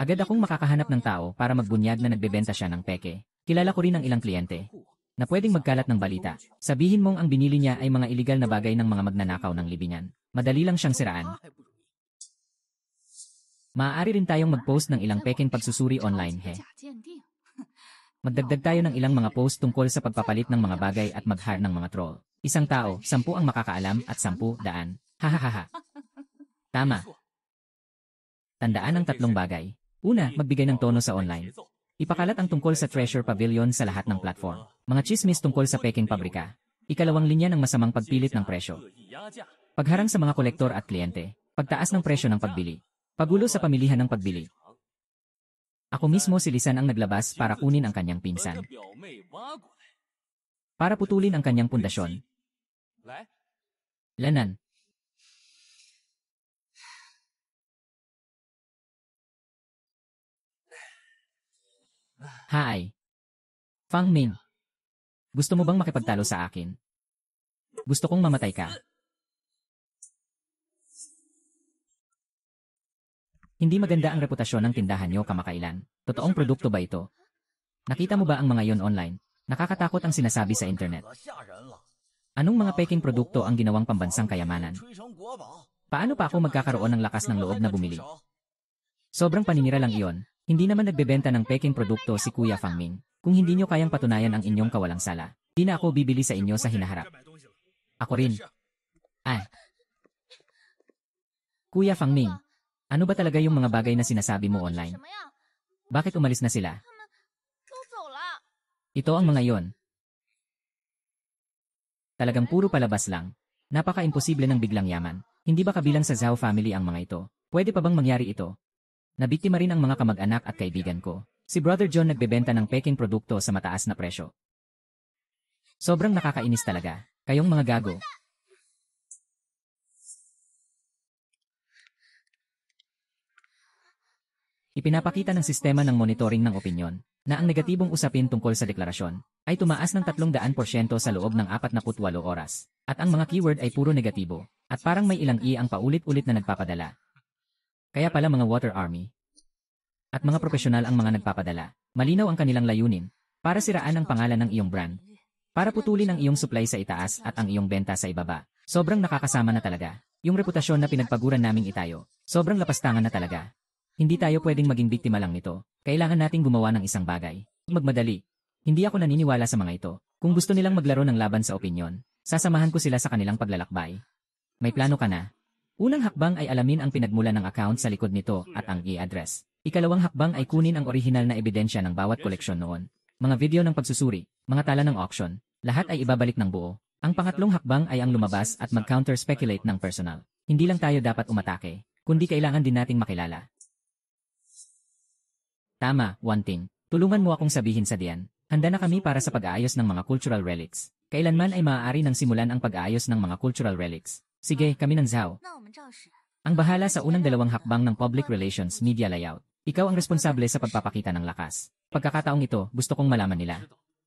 agad akong makakahanap ng tao para magbunyag na nagbebenta siya ng peke. Kilala ko rin ang ilang kliyente na pwedeng magkalat ng balita. Sabihin mong ang binili niya ay mga iligal na bagay ng mga magnanakaw ng libingan. Madali lang siyang siraan. Maaari rin tayong mag-post ng ilang peking pagsusuri online, he. Magdagdag tayo ng ilang mga post tungkol sa pagpapalit ng mga bagay at mag-hire ng mga troll. Isang tao, 10 ang makakaalam at 10 daan. Hahaha. Tama. Tandaan ang 3 bagay. Una, magbigay ng tono sa online. Ipakalat ang tungkol sa Treasure Pavilion sa lahat ng platform. Mga chismis tungkol sa peking pabrika. Ikalawang linya ng masamang pagpilit ng presyo. Pagharang sa mga kolektor at kliyente. Pagtaas ng presyo ng pagbili. Pagulo sa pamilihan ng pagbili. Ako mismo si Lisan ang naglabas para kunin ang kanyang pinsan. Para putulin ang kanyang pundasyon. Lanan. Hi. Fang Ming. Gusto mo bang makipagtalo sa akin? Gusto kong mamatay ka. Hindi maganda ang reputasyon ng tindahan nyo kamakailan. Totoong produkto ba ito? Nakita mo ba ang mga yon online? Nakakatakot ang sinasabi sa internet. Anong mga peking produkto ang ginawang pambansang kayamanan? Paano pa ako magkakaroon ng lakas ng loob na bumili? Sobrang paninira lang iyon. Hindi naman nagbebenta ng peking produkto si Kuya Fang Ming. Kung hindi nyo kayang patunayan ang inyong kawalang sala, di na ako bibili sa inyo sa hinaharap. Ako rin. Kuya Fang Ming, ano ba talaga yung mga bagay na sinasabi mo online? Bakit umalis na sila? Ito ang mga yon. Talagang puro palabas lang. Napaka-imposible ng biglang yaman. Hindi ba kabilang sa Zhao family ang mga ito? Pwede pa bang mangyari ito? Nabiktima rin ang mga kamag-anak at kaibigan ko. Si Brother John nagbebenta ng peking produkto sa mataas na presyo. Sobrang nakakainis talaga. Kayong mga gago. Ipinapakita ng sistema ng monitoring ng opinyon na ang negatibong usapin tungkol sa deklarasyon ay tumaas ng 300% sa loob ng 48 oras. At ang mga keyword ay puro negatibo at parang may ilang ang paulit-ulit na nagpapadala. Kaya pala mga water army at mga profesional ang mga nagpapadala. Malinaw ang kanilang layunin para siraan ang pangalan ng iyong brand. Para putulin ang iyong supply sa itaas at ang iyong benta sa ibaba. Sobrang nakakasama na talaga. Yung reputasyon na pinagpaguran naming itayo. Sobrang lapastangan na talaga. Hindi tayo pwedeng maging biktima lang nito. Kailangan nating gumawa ng isang bagay. Magmadali. Hindi ako naniniwala sa mga ito. Kung gusto nilang maglaro ng laban sa opinyon, sasamahan ko sila sa kanilang paglalakbay. May plano ka na? Unang hakbang ay alamin ang pinagmulan ng account sa likod nito at ang e-address. Ikalawang hakbang ay kunin ang orihinal na ebidensya ng bawat koleksyon noon. Mga video ng pagsusuri, mga tala ng auction, lahat ay ibabalik ng buo. Ang pangatlong hakbang ay ang lumabas at mag-counter-speculate ng personal. Hindi lang tayo dapat umatake, kundi kailangan din nating makilala. Tama, one thing. Tulungan mo akong sabihin sa diyan. Handa na kami para sa pag-aayos ng mga cultural relics. Kailanman ay maaari nang simulan ang pag-aayos ng mga cultural relics. Sige, kami ng Zhao. Ang bahala sa unang 2 hakbang ng public relations media layout. Ikaw ang responsable sa pagpapakita ng lakas. Pagkakataong ito, gusto kong malaman nila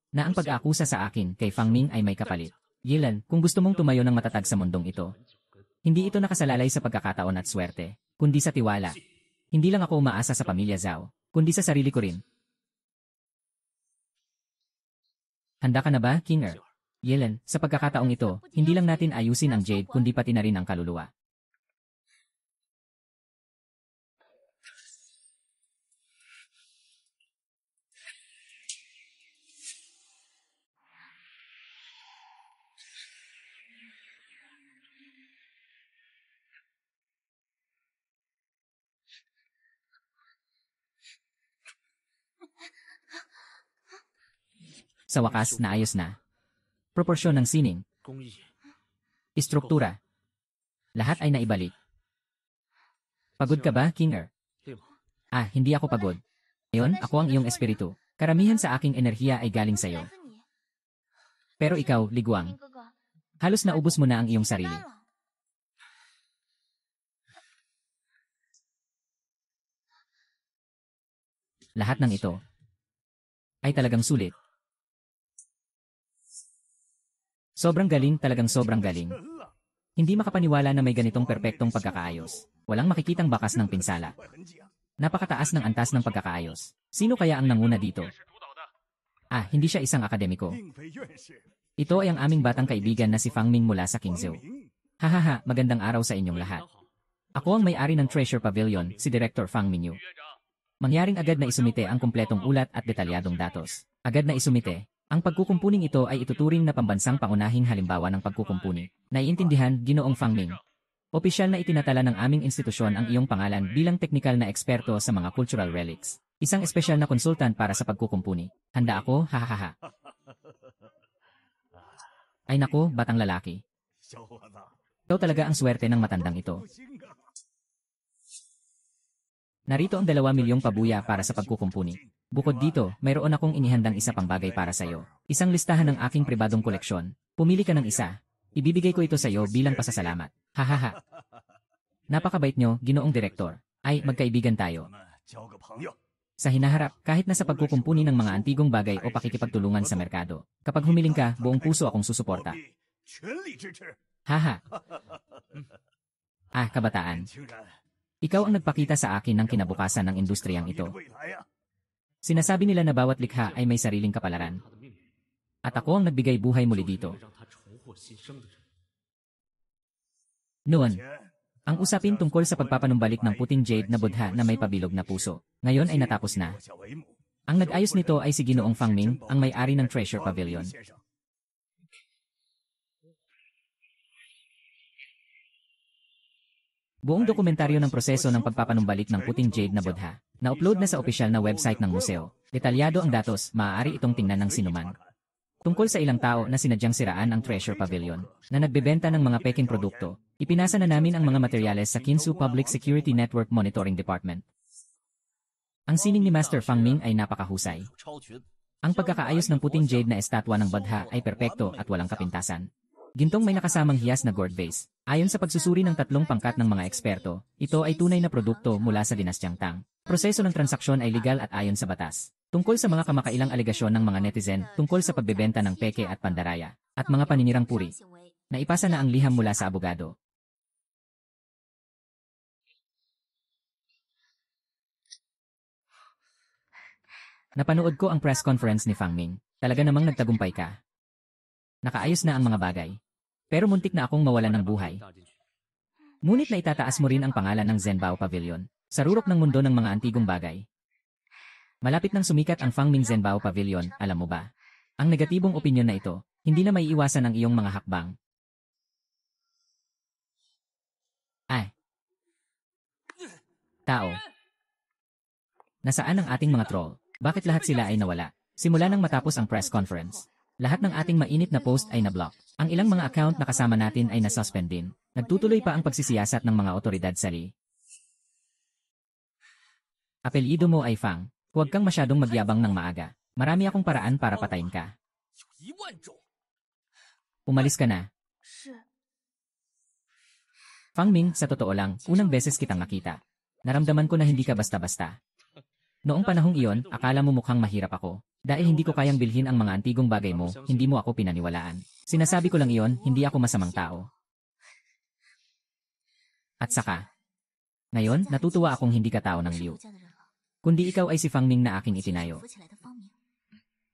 na ang pag-aakusa sa akin kay Fang Ming ay may kapalit. Yilan, kung gusto mong tumayo ng matatag sa mundong ito, hindi ito nakasalalay sa pagkakataon at swerte, kundi sa tiwala. Hindi lang ako umaasa sa pamilya Zhao, kundi sa sarili ko rin. Handa ka na ba, King Er? Yilan, sa pagkakataong ito, hindi lang natin ayusin ang Jade kundi pati na rin ang kaluluwa. Sa wakas, naayos na. Proporsyon ng sining. Istruktura. Lahat ay naibalik. Pagod ka ba, King Er? Hindi ako pagod. Ngayon, ako ang iyong espiritu. Karamihan sa aking enerhiya ay galing sa iyo. Pero ikaw, Liguang, halos naubos mo na ang iyong sarili. Lahat ng ito ay talagang sulit. Sobrang galing, talagang sobrang galing. Hindi makapaniwala na may ganitong perpektong pagkakaayos. Walang makikitang bakas ng pinsala. Napakataas ng antas ng pagkakaayos. Sino kaya ang nanguna dito? Ah, hindi siya isang akademiko. Ito ay ang aming batang kaibigan na si Fang Ming mula sa Qingzhou. Hahaha, magandang araw sa inyong lahat. Ako ang may-ari ng Treasure Pavilion, si Director Fang Mingyu. Mangyaring agad na isumite ang kumpletong ulat at detalyadong datos. Agad na isumite. Ang pagkukumpuning ito ay ituturing na pambansang pangunahing halimbawa ng pagkukumpuni. Naiintindihan, Ginoong Fang Ming. Opisyal na itinatala ng aming institusyon ang iyong pangalan bilang teknikal na eksperto sa mga cultural relics. Isang espesyal na konsultant para sa pagkukumpuni. Handa ako, hahaha. Ay nako, batang lalaki. Ikaw talaga ang swerte ng matandang ito. Narito ang 2 milyong pabuya para sa pagkukumpuni. Bukod dito, mayroon akong inihandang isa pang bagay para sa iyo. Isang listahan ng aking pribadong koleksyon. Pumili ka ng isa. Ibibigay ko ito sa iyo bilang pasasalamat. Hahaha. Napakabait nyo, Ginoong Direktor. Ay, magkaibigan tayo. Sa hinaharap, kahit na sa pagkukumpuni ng mga antigong bagay o pakikipagtulungan sa merkado. Kapag humiling ka, buong puso akong susuporta. Haha. Ah, kabataan. Ikaw ang nagpakita sa akin ng kinabukasan ng industriyang ito. Sinasabi nila na bawat likha ay may sariling kapalaran. At ako ang nagbigay buhay muli dito. Noon, ang usapin tungkol sa pagpapanumbalik ng puting jade na Buddha na may pabilog na puso, ngayon ay natapos na. Ang nag-ayos nito ay si Ginoong Fang Ming, ang may-ari ng Treasure Pavilion. Buong dokumentaryo ng proseso ng pagpapanumbalik ng puting jade na Buddha, na-upload na sa opisyal na website ng museo. Detalyado ang datos, maaari itong tingnan ng sinuman. Tungkol sa ilang tao na sinadyang siraan ang Treasure Pavilion, na nagbebenta ng mga peking produkto, ipinasa na namin ang mga materyales sa Kinsu Public Security Network Monitoring Department. Ang sining ni Master Fang Ming ay napakahusay. Ang pagkakaayos ng puting jade na estatwa ng Buddha ay perpekto at walang kapintasan. Gintong may nakasamang hiyas na gourd vase. Ayon sa pagsusuri ng 3 pangkat ng mga eksperto, ito ay tunay na produkto mula sa dinastyang Tang. Proseso ng transaksyon ay legal at ayon sa batas. Tungkol sa mga kamakailang alegasyon ng mga netizen tungkol sa pagbebenta ng peke at pandaraya, at mga paninirang puri, naipasa na ang liham mula sa abogado. Napanood ko ang press conference ni Fang Ming. Talaga namang nagtagumpay ka. Nakaayos na ang mga bagay. Pero muntik na akong mawalan ng buhay. Ngunit na itataas mo rin ang pangalan ng Zhenbao Pavilion sa rurok ng mundo ng mga antigong bagay. Malapit nang sumikat ang Fang Ming Zhenbao Pavilion, alam mo ba? Ang negatibong opinyon na ito, hindi na maiiwasan ang iyong mga hakbang. Ay. Tao. Nasaan ang ating mga troll? Bakit lahat sila ay nawala? Simula nang matapos ang press conference, lahat ng ating mainit na post ay na-block. Ang ilang mga account na kasama natin ay nasuspend din. Nagtutuloy pa ang pagsisiyasat ng mga otoridad sa Li. Apelyido mo ay Fang. Huwag kang masyadong magyabang ng maaga. Marami akong paraan para patayin ka. Umalis ka na. Fang Ming, sa totoo lang, unang beses kitang nakita. Naramdaman ko na hindi ka basta-basta. Noong panahong iyon, akala mo mukhang mahirap ako. Dahil hindi ko kayang bilhin ang mga antigong bagay mo, hindi mo ako pinaniwalaan. Sinasabi ko lang iyon, hindi ako masamang tao. At saka, ngayon, natutuwa akong hindi ka tao ng Liu. Kundi ikaw ay si Fang Ming na aking itinayo.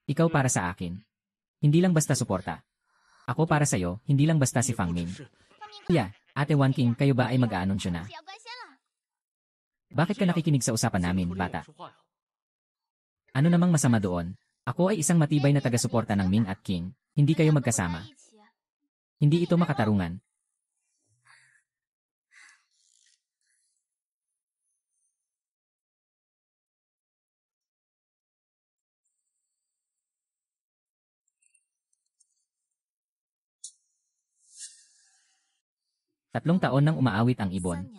Ikaw para sa akin. Hindi lang basta suporta. Ako para sa'yo, hindi lang basta si Fang Ming. Kuya, Ate Wan King, kayo ba ay mag-aanunsyo na? Bakit ka nakikinig sa usapan namin, bata? Ano namang masama doon? Ako ay isang matibay na taga-suporta ng Ming at King. Hindi kayo magkasama. Hindi ito makatarungan. Tatlong taon nang umaawit ang ibon.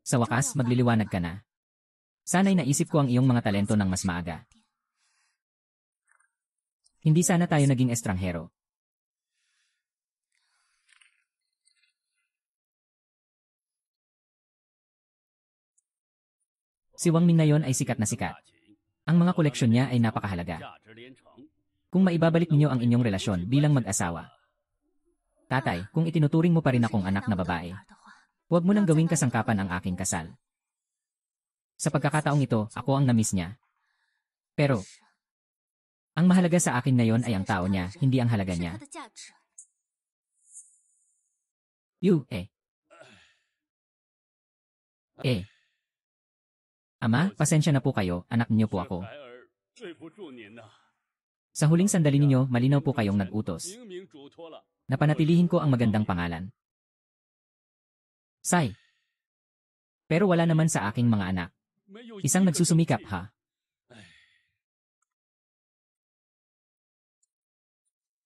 Sa wakas, magliliwanag ka na. Sana'y naisip ko ang iyong mga talento ng mas maaga. Hindi sana tayo naging estranghero. Si Wang Ming ngayon ay sikat na sikat. Ang mga koleksyon niya ay napakahalaga. Kung maibabalik ninyo ang inyong relasyon bilang mag-asawa, Tatay, kung itinuturing mo pa rin akong anak na babae, huwag mo nang gawing kasangkapan ang aking kasal. Sa pagkakataong ito, ako ang namiss niya. Pero, ang mahalaga sa akin ngayon ay ang tao niya, hindi ang halaga niya. Ama, pasensya na po kayo, anak niyo po ako. Sa huling sandali ninyo, malinaw po kayong nag-utos. Napanatilihin ko ang magandang pangalan. Sai. Pero wala naman sa aking mga anak. Isang nagsusumikap, ha?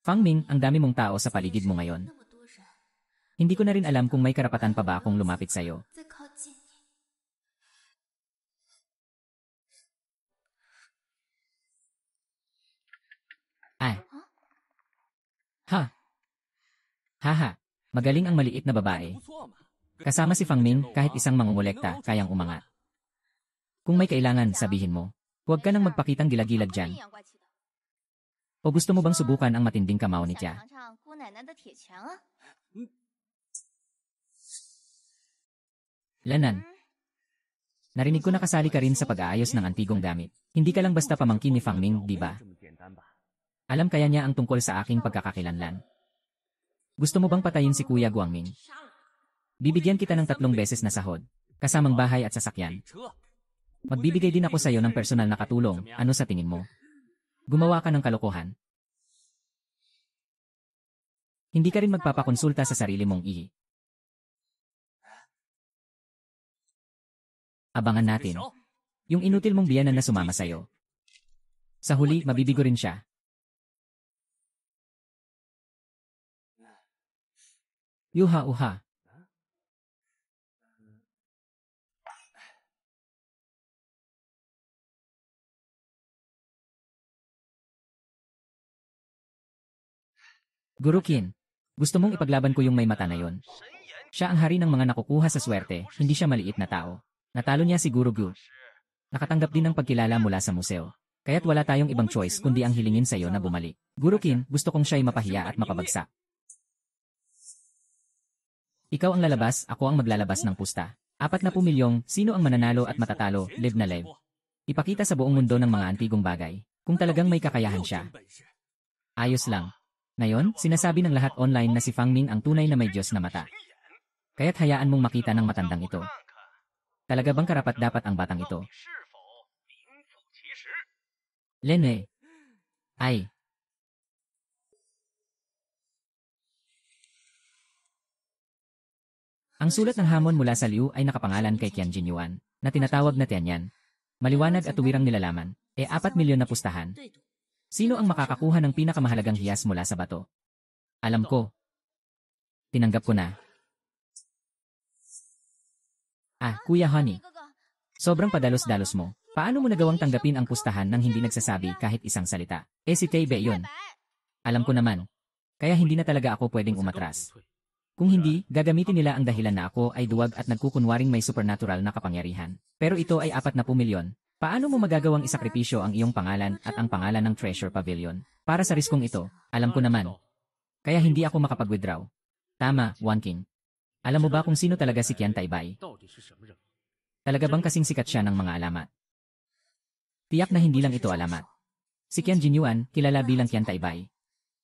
Fangming, ang dami mong tao sa paligid mo ngayon. Hindi ko na rin alam kung may karapatan pa ba akong lumapit sa'yo. Haha, magaling ang maliit na babae. Kasama si Fangming, kahit isang mangungulekta, kayang umangat. Kung may kailangan, sabihin mo. Huwag ka nang magpakitang gilag-gilag dyan. O gusto mo bang subukan ang matinding kamao ni Tia? Lanan. Narinig ko na kasali ka rin sa pag-aayos ng antigong gamit. Hindi ka lang basta pamangkin ni Fangming, di ba? Alam kaya niya ang tungkol sa aking pagkakakilanlan. Gusto mo bang patayin si Kuya Guangming? Bibigyan kita ng 3 beses na sahod, kasamang bahay at sasakyan. Magbibigay din ako sa iyo ng personal na katulong, ano sa tingin mo? Gumawa ka ng kalokohan. Hindi ka rin magpapakonsulta sa sarili mong ihi. Abangan natin. Yung inutil mong biyanan na sumama sa'yo. Sa huli, mabibigo rin siya. Yuha-uha. Gurukin, gusto mong ipaglaban ko yung may mata na yon. Siya ang hari ng mga nakukuha sa swerte, hindi siya maliit na tao. Natalo niya si Guru Gu. Nakatanggap din ng pagkilala mula sa museo. Kaya't wala tayong ibang choice kundi ang hilingin sa iyo na bumalik. Gurukin, gusto kong siya'y mapahiya at mapabagsak. Ikaw ang lalabas, ako ang maglalabas ng pusta. 40 milyong, sino ang mananalo at matatalo, live na live. Ipakita sa buong mundo ng mga antigong bagay, kung talagang may kakayahan siya. Ayos lang. Ngayon, sinasabi ng lahat online na si Fangming ang tunay na may Diyos na mata. Kaya't hayaan mong makita ng matandang ito. Talaga bang karapat-dapat ang batang ito? Lene. Ay. Ang sulat ng hamon mula sa Liu ay nakapangalan kay Qian Jinyuan, na tinatawag na Tianyan. Maliwanag at tuwirang nilalaman, 4 milyon na pustahan. Sino ang makakakuha ng pinakamahalagang hiyas mula sa bato? Alam ko. Tinanggap ko na. Kuya Honey. Sobrang padalos-dalos mo. Paano mo nagawang tanggapin ang pustahan nang hindi nagsasabi kahit isang salita? Si Taibe yun. Alam ko naman. Kaya hindi na talaga ako pwedeng umatras. Kung hindi, gagamitin nila ang dahilan na ako ay duwag at nagkukunwaring may supernatural na kapangyarihan. Pero ito ay 40 milyon. Paano mo magagawang isakripisyo ang iyong pangalan at ang pangalan ng Treasure Pavilion? Para sa riskong ito, alam ko naman. Kaya hindi ako makapag-withdraw. Tama, One King. Alam mo ba kung sino talaga si Qian Taibay? Talaga bang kasing sikat siya ng mga alamat? Tiyak na hindi lang ito alamat. Si Qian Jinyuan, kilala bilang Qian Taibay.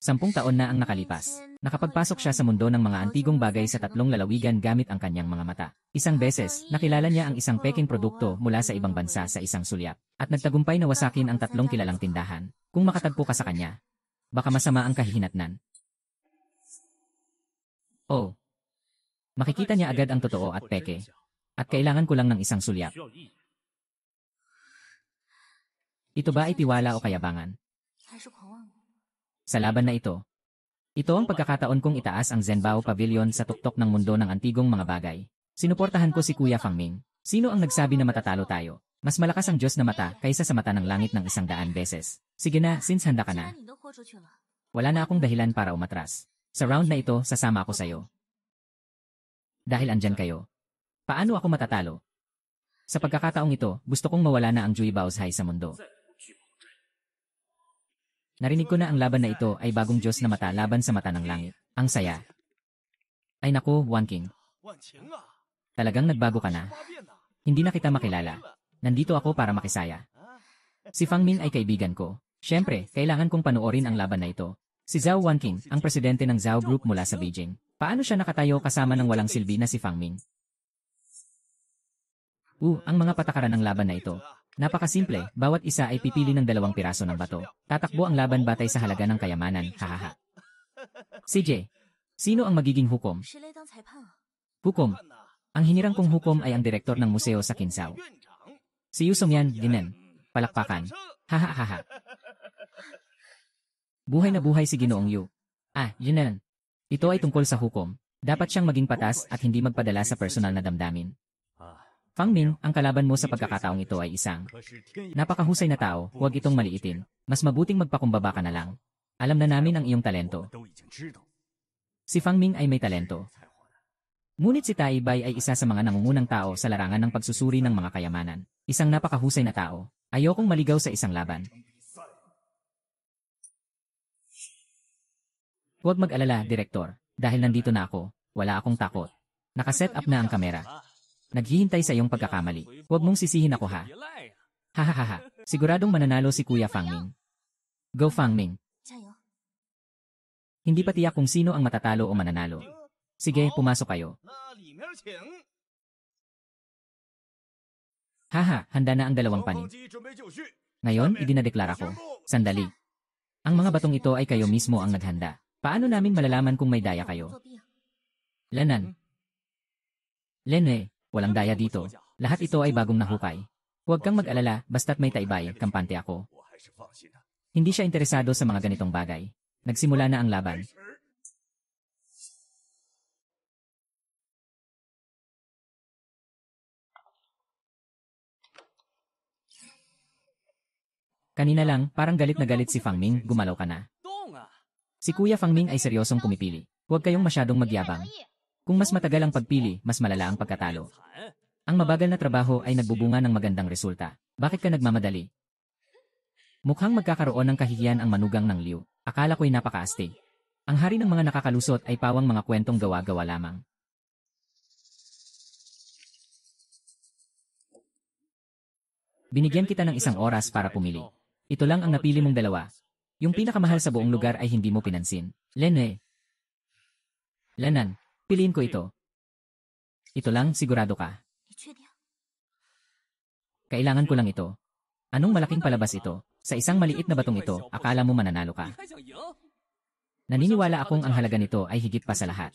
10 taon na ang nakalipas. Nakapagpasok siya sa mundo ng mga antigong bagay sa 3 lalawigan gamit ang kanyang mga mata. Isang beses, nakilala niya ang isang peking produkto mula sa ibang bansa sa isang sulyap. At nagtagumpay na wasakin ang 3 kilalang tindahan. Kung makatagpo ka sa kanya, baka masama ang kahihinatnan. Oh. Makikita niya agad ang totoo at peke. At kailangan ko lang ng isang sulyap. Ito ba ay tiwala o kayabangan? Sa laban na ito, ito ang pagkakataon kong itaas ang Zhenbao Pavilion sa tuktok ng mundo ng antigong mga bagay. Sinuportahan ko si Kuya Fangming. Sino ang nagsabi na matatalo tayo? Mas malakas ang Diyos na mata kaysa sa mata ng langit ng 100 beses. Sige na, since handa ka na. Wala na akong dahilan para umatras. Sa round na ito, sasama ako sa'yo. Dahil andyan kayo. Paano ako matatalo? Sa pagkakataong ito, gusto kong mawala na ang Jui Baozhai sa mundo. Narinig ko na ang laban na ito ay bagong Diyos na mata laban sa mata ng langit. Ang saya. Ay naku, Wan King. Talagang nagbago ka na. Hindi na kita makilala. Nandito ako para makisaya. Si Fang Ming ay kaibigan ko. Siyempre, kailangan kong panoorin ang laban na ito. Si Zhao Wanqing, ang presidente ng Zhao Group mula sa Beijing. Paano siya nakatayo kasama ng walang silbi na si Fang Ming? Ang mga patakaran ng laban na ito. Napakasimple, bawat isa ay pipili ng 2 piraso ng bato. Tatakbo ang laban batay sa halaga ng kayamanan, hahaha. CJ, sino ang magiging hukom? 谁来当裁判啊？ Hukom. Ang hinirang kong hukom ay ang direktor ng museo sa Kinsao. Si Yu Songyan, ginen. Palakpakan. Hahaha. Buhay na buhay si Ginoong Yu. Ginen. Ito ay tungkol sa hukom. Dapat siyang maging patas at hindi magpadala sa personal na damdamin. Fang Ming, ang kalaban mo sa pagkakataong ito ay isang napakahusay na tao, huwag itong maliitin. Mas mabuting magpakumbaba ka na lang. Alam na namin ang iyong talento. Si Fang Ming ay may talento. Ngunit si Tai Bai ay isa sa mga nangungunang tao sa larangan ng pagsusuri ng mga kayamanan. Isang napakahusay na tao. Ayokong maligaw sa isang laban. Huwag mag-alala, Direktor. Dahil nandito na ako, wala akong takot. Nakaset up na ang kamera. Naghihintay sa iyong pagkakamali. Huwag mong sisihin ako ha. Hahaha. Siguradong mananalo si Kuya Fang Ming. Go Fang Ming. 加油！ Hindi pa tiyak kung sino ang matatalo o mananalo. Sige, pumasok kayo. Handa na ang 2 panig. Ngayon, idinadeklara ko. Sandali. Ang mga batong ito ay kayo mismo ang naghanda. Paano namin malalaman kung may daya kayo? 作弊啊！ Lenan. Lene, walang daya dito. Lahat ito ay bagong nahukay. Huwag kang mag-alala, basta't may taibay, kampante ako. Hindi siya interesado sa mga ganitong bagay. Nagsimula na ang laban. Kanina lang, parang galit na galit si Fang Ming, gumalaw ka na. Si Kuya Fang Ming ay seryosong pumipili. Huwag kayong masyadong magyabang. Kung mas matagal ang pagpili, mas malala ang pagkatalo. Ang mabagal na trabaho ay nagbubunga ng magandang resulta. Bakit ka nagmamadali? Mukhang magkakaroon ng kahihiyan ang manugang ng Liu. Akala ko'y napakaastig. Ang hari ng mga nakakalusot ay pawang mga kwentong gawa-gawa lamang. Binigyan kita ng 1 oras para pumili. Ito lang ang napili mong 2. Yung pinakamahal sa buong lugar ay hindi mo pinansin. Lene. Lenan, piliin ko ito. Ito lang, sigurado ka. 你确定？ Kailangan ko lang ito. Anong malaking palabas ito? Sa isang maliit na batong ito, akala mo mananalo ka. Naniniwala akong ang halaga nito ay higit pa sa lahat.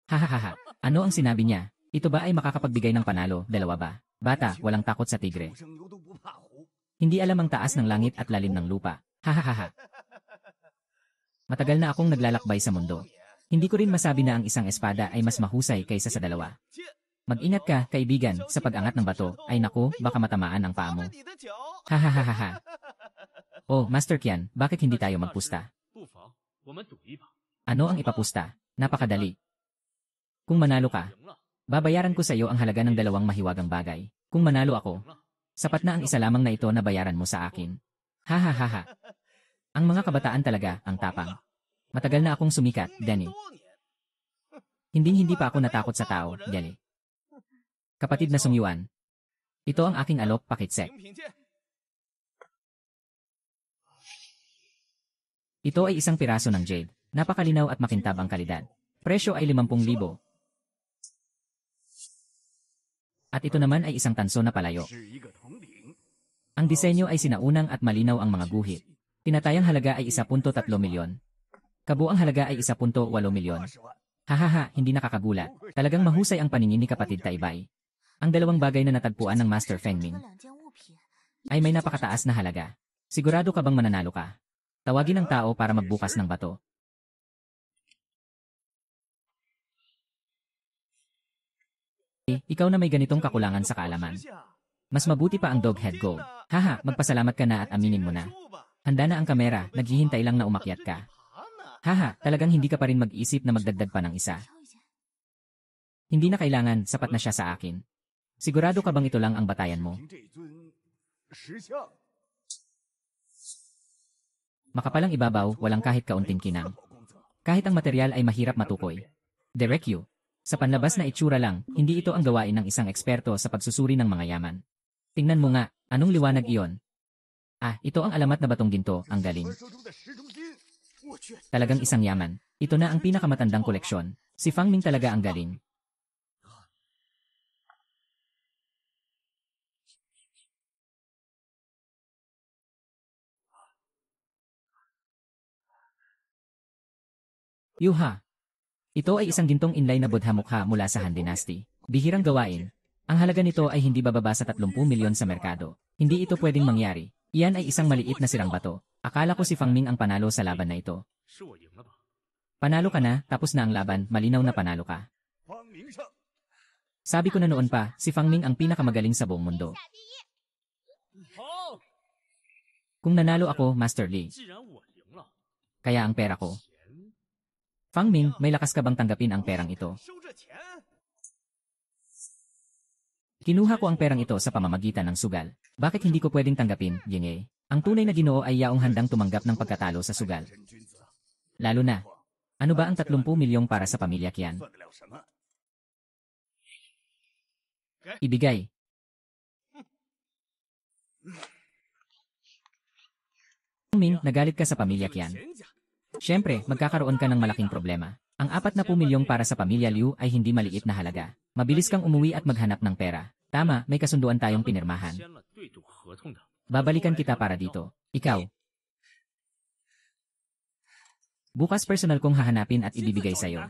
Hahaha, ano ang sinabi niya? Ito ba ay makakapagbigay ng panalo, 2 ba? Bata, walang takot sa tigre. Hindi alam ang taas ng langit at lalim ng lupa. Hahaha. Matagal na akong naglalakbay sa mundo. Hindi ko rin masabi na ang isang espada ay mas mahusay kaysa sa 2. Mag-ingat ka, kaibigan, sa pag-angat ng bato. Ay naku, baka matamaan ang paa mo. Hahaha. Oh, Master Qian, bakit hindi tayo magpusta? Ano ang ipapusta? Napakadali. Kung manalo ka, babayaran ko sa iyo ang halaga ng 2 mahiwagang bagay. Kung manalo ako, sapat na ang isa lamang na ito na bayaran mo sa akin. Hahaha. Ang mga kabataan talaga, ang tapang. Matagal na akong sumikat, Danny. Hindi pa ako natakot sa tao, Danny. Kapatid na Song Yuan. Ito ang aking alok, pakitsek. Ito ay 1 piraso ng jade. Napakalinaw at makintab ang kalidad. Presyo ay 50,000. At ito naman ay 1 tanso na palayo. Ang disenyo ay sinaunang at malinaw ang mga guhit. Tinatayang halaga ay 1.3 milyon. Kabuang halaga ay 1.8 milyon. Hahaha, hindi nakakagulat. Talagang mahusay ang paningin ni kapatid Taibay. Ang 2 bagay na natagpuan ng Master Feng Ming 这2件物品， ay may napakataas na halaga. Sigurado ka bang mananalo ka? Tawagin ang tao para magbukas ng bato. Ikaw na may ganitong kakulangan sa kaalaman. Mas mabuti pa ang Doghead Gold. Haha, magpasalamat ka na at aminin mo na. Handa na ang kamera, naghihintay lang na umakyat ka. Haha, talagang hindi ka pa rin mag-isip na magdagdag pa ng isa. 挑一件。 Hindi na kailangan, sapat na siya sa akin. Sigurado ka bang ito lang ang batayan mo? Makapalang ibabaw, walang kahit kaunting kinang. Kahit ang material ay mahirap matukoy. Direct you. Sa panlabas na itsura lang, hindi ito ang gawain ng isang eksperto sa pagsusuri ng mga yaman. Tingnan mo nga, anong liwanag iyon? Ah, ito ang alamat na batong ginto, ang galing. Talagang isang yaman. Ito na ang pinakamatandang koleksyon. Si Fang Ming talaga ang galing. Yuha! Ito ay isang gintong inlay na Buddha mukha mula sa Han Dynasty. Bihirang gawain. Ang halaga nito ay hindi bababa sa 30 milyon sa merkado. Hindi ito pwedeng mangyari. Iyan ay isang maliit na sirang bato. Akala ko si Fang Ming ang panalo sa laban na ito. Panalo ka na, tapos na ang laban, malinaw na panalo ka. Sabi ko na noon pa, si Fang Ming ang pinakamagaling sa buong mundo. Kung nanalo ako, Master Li. Kaya ang pera ko. Fang Ming, may lakas ka bang tanggapin ang perang ito? Kinuha ko ang perang ito sa pamamagitan ng sugal. Bakit hindi ko pwedeng tanggapin, Yingye? Ang tunay na Ginoo ay yaong handang tumanggap ng pagkatalo sa sugal. Lalo na, ano ba ang 30 milyong para sa pamilya Qian? Ibigay. Fang Ming, nagalit ka sa pamilya Qian. Siyempre, magkakaroon ka ng malaking problema. Ang 40 milyong para sa pamilya Liu ay hindi maliit na halaga. Mabilis kang umuwi at maghanap ng pera. Tama, may kasunduan tayong pinirmahan. Babalikan kita para dito. Ikaw. Bukas personal kong hahanapin at ibibigay sa'yo.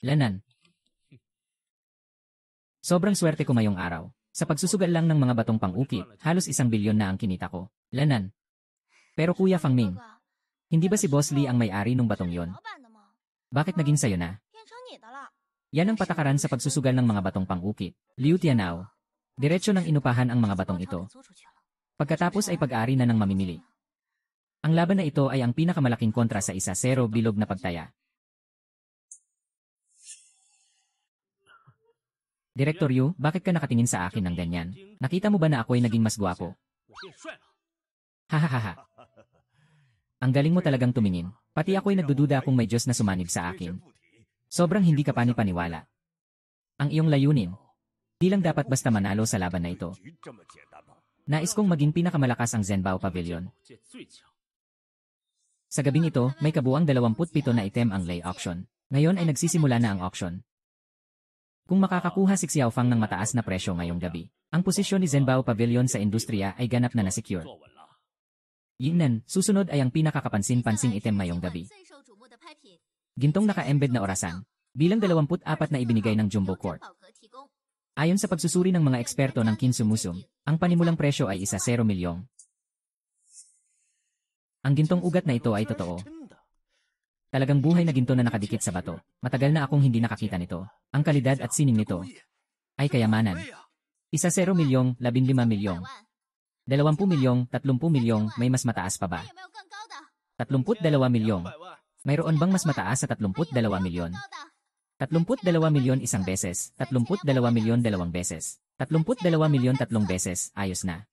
Lanan. Sobrang swerte ko ngayong araw. Sa pagsusugal lang ng mga batong pang-ukit, halos 1 bilyon na ang kinita ko. Lanan. Pero Kuya Fang Ming, hindi ba si Boss Lee ang may-ari ng batong yon? Bakit naging sayo na? Yan ang patakaran sa pagsusugal ng mga batong pang-ukit. Liu Tianao. Diretso ng inupahan ang mga batong ito. Pagkatapos ay pag-ari na ng mamimili. Ang laban na ito ay ang pinakamalaking kontra sa 1-0 bilog na pagtaya. Direktor Yu, bakit ka nakatingin sa akin ng ganyan? Nakita mo ba na ako'y naging mas gwapo? Hahaha. Ang galing mo talagang tumingin. Pati ako'y nagdududa kung may Diyos na sumanib sa akin. Sobrang hindi ka panipaniwala. Ang iyong layunin. Di lang dapat basta manalo sa laban na ito. Nais kong maging pinakamalakas ang Zhenbao Pavilion. Sa gabing ito, may kabuang 27 na item ang lay auction. Ngayon ay nagsisimula na ang auction. Kung makakakuha si Xiaofang ng mataas na presyo ngayong gabi, ang posisyon ni Zhenbao Pavilion sa industriya ay ganap na na-secure. Yingnan, susunod ay ang pinakakapansin-pansing item ngayong gabi. Gintong naka-embed na orasan, bilang 24 na ibinigay ng Jumbo Court. Ayon sa pagsusuri ng mga eksperto ng Kinsumusum, ang panimulang presyo ay 1 milyong. Ang gintong ugat na ito ay totoo. Talagang buhay na ginto na nakadikit sa bato. Matagal na akong hindi nakakita nito. Ang kalidad at sining nito ay kayamanan. 1 milyong, 15 milyong. 20 milyong, 30 milyong, may mas mataas pa ba? 32 milyong. Mayroon bang mas mataas sa 32 milyon? 32 milyon isang beses, 32 milyon 2 beses, 32 milyon 3 beses, ayos na.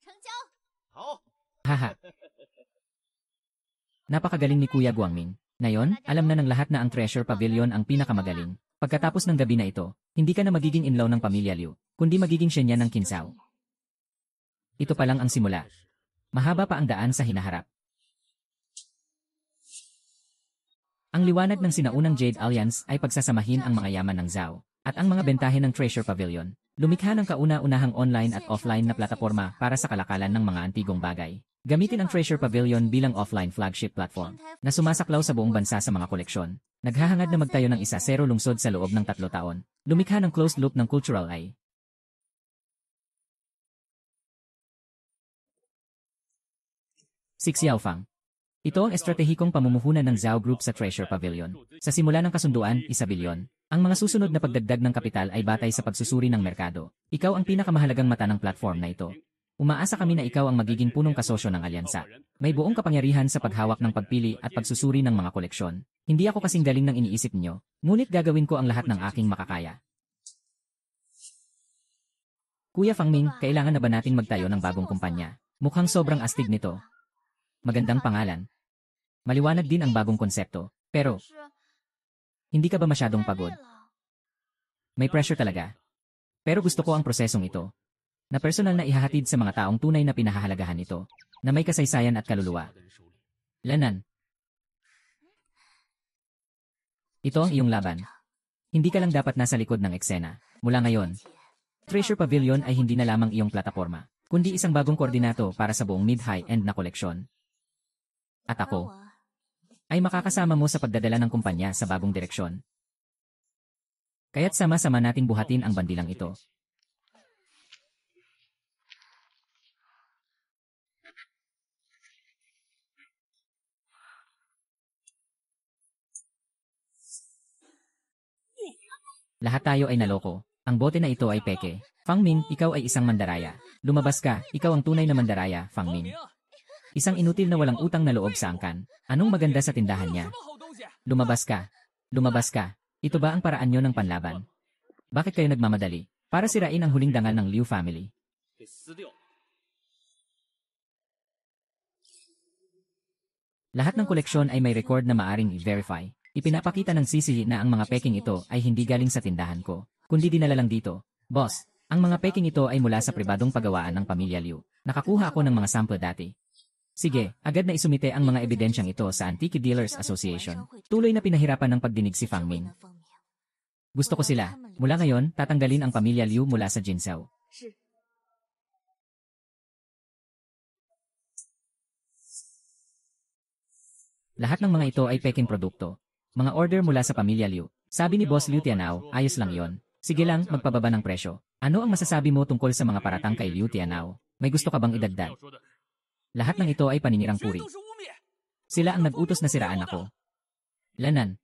Haha. Napakagaling ni Kuya Guangming. Ngayon, alam na ng lahat na ang Treasure Pavilion ang pinakamagaling. Pagkatapos ng gabi na ito, hindi ka na magiging inlaw ng pamilya Liu, kundi magiging siya ng Kinsao. Ito pa lang ang simula. Mahaba pa ang daan sa hinaharap. Ang liwanag ng sinaunang Jade Alliance ay pagsasamahin ang mga yaman ng Zhao at ang mga bentahe ng Treasure Pavilion. Lumikha ng kauna-unahang online at offline na plataporma para sa kalakalan ng mga antigong bagay. Gamitin ang Treasure Pavilion bilang offline flagship platform na sumasaklaw sa buong bansa sa mga koleksyon. Naghahangad na magtayo ng 1-0 lungsod sa loob ng 3 taon. Lumikha ng closed loop ng cultural eye. Si Xiaofang. Ito ang estratehikong pamumuhunan ng Zhao Group sa Treasure Pavilion. Sa simula ng kasunduan, 1 bilyon. Ang mga susunod na pagdagdag ng kapital ay batay sa pagsusuri ng merkado. Ikaw ang pinakamahalagang mata ng platform na ito. Umaasa kami na ikaw ang magiging punong kasosyo ng alyansa. May buong kapangyarihan sa paghawak ng pagpili at pagsusuri ng mga koleksyon. Hindi ako kasing galing ng iniisip niyo, ngunit gagawin ko ang lahat ng aking makakaya. Kuya Fang Ming, kailangan na ba nating magtayo ng bagong kumpanya? Mukhang sobrang astig nito. Magandang pangalan. Maliwanag din ang bagong konsepto. Pero, 是 hindi ka ba masyadong 太累 pagod? 了。 May pressure talaga. Pero gusto ko ang prosesong ito. Na personal na ihahatid sa mga taong tunay na pinahahalagahan ito. Na may kasaysayan at kaluluwa. Lanan. Ito ang iyong laban. Hindi ka lang dapat nasa likod ng eksena. Mula ngayon, Treasure Pavilion ay hindi na lamang iyong plataforma, kundi isang bagong koordinato para sa buong mid-high-end na koleksyon. At 而 ako, 我 ay makakasama mo sa pagdadala ng kumpanya sa bagong direksyon. Kaya't sama-sama nating buhatin ang bandilang ito. Lahat tayo ay naloko. Ang bote na ito ay peke. Fang Ming, ikaw ay isang mandaraya. Lumabas ka, ikaw ang tunay na mandaraya, Fang Ming. Isang inutil na walang utang na loob sa angkan. Anong maganda sa tindahan niya? Lumabas ka. Lumabas ka. Ito ba ang paraan nyo ng panlaban? Bakit kayo nagmamadali? Para sirain ang huling dangal ng Liu family. Lahat ng koleksyon ay may record na maaring i-verify. Ipinapakita ng CC na ang mga peking ito ay hindi galing sa tindahan ko, kundi dinala lang dito. Boss, ang mga peking ito ay mula sa pribadong paggawaan ng pamilya Liu. Nakakuha ako ng mga sample dati. Sige, agad na isumite ang mga ebidensyang ito sa Antique Dealers Association. Tuloy na pinahirapan ng pagdinig si Fang Ming. Gusto ko sila. Mula ngayon, tatanggalin ang pamilya Liu mula sa Jinsao. Lahat ng mga ito ay peking produkto. Mga order mula sa pamilya Liu. Sabi ni Boss Liu Tianao, ayos lang yon. Sige lang, magpababa ng presyo. Ano ang masasabi mo tungkol sa mga paratang kay Liu Tianao? May gusto ka bang idagdag? Lahat ng ito ay paninirang puri. Sila ang nag-utos na siraan ako. Lanan.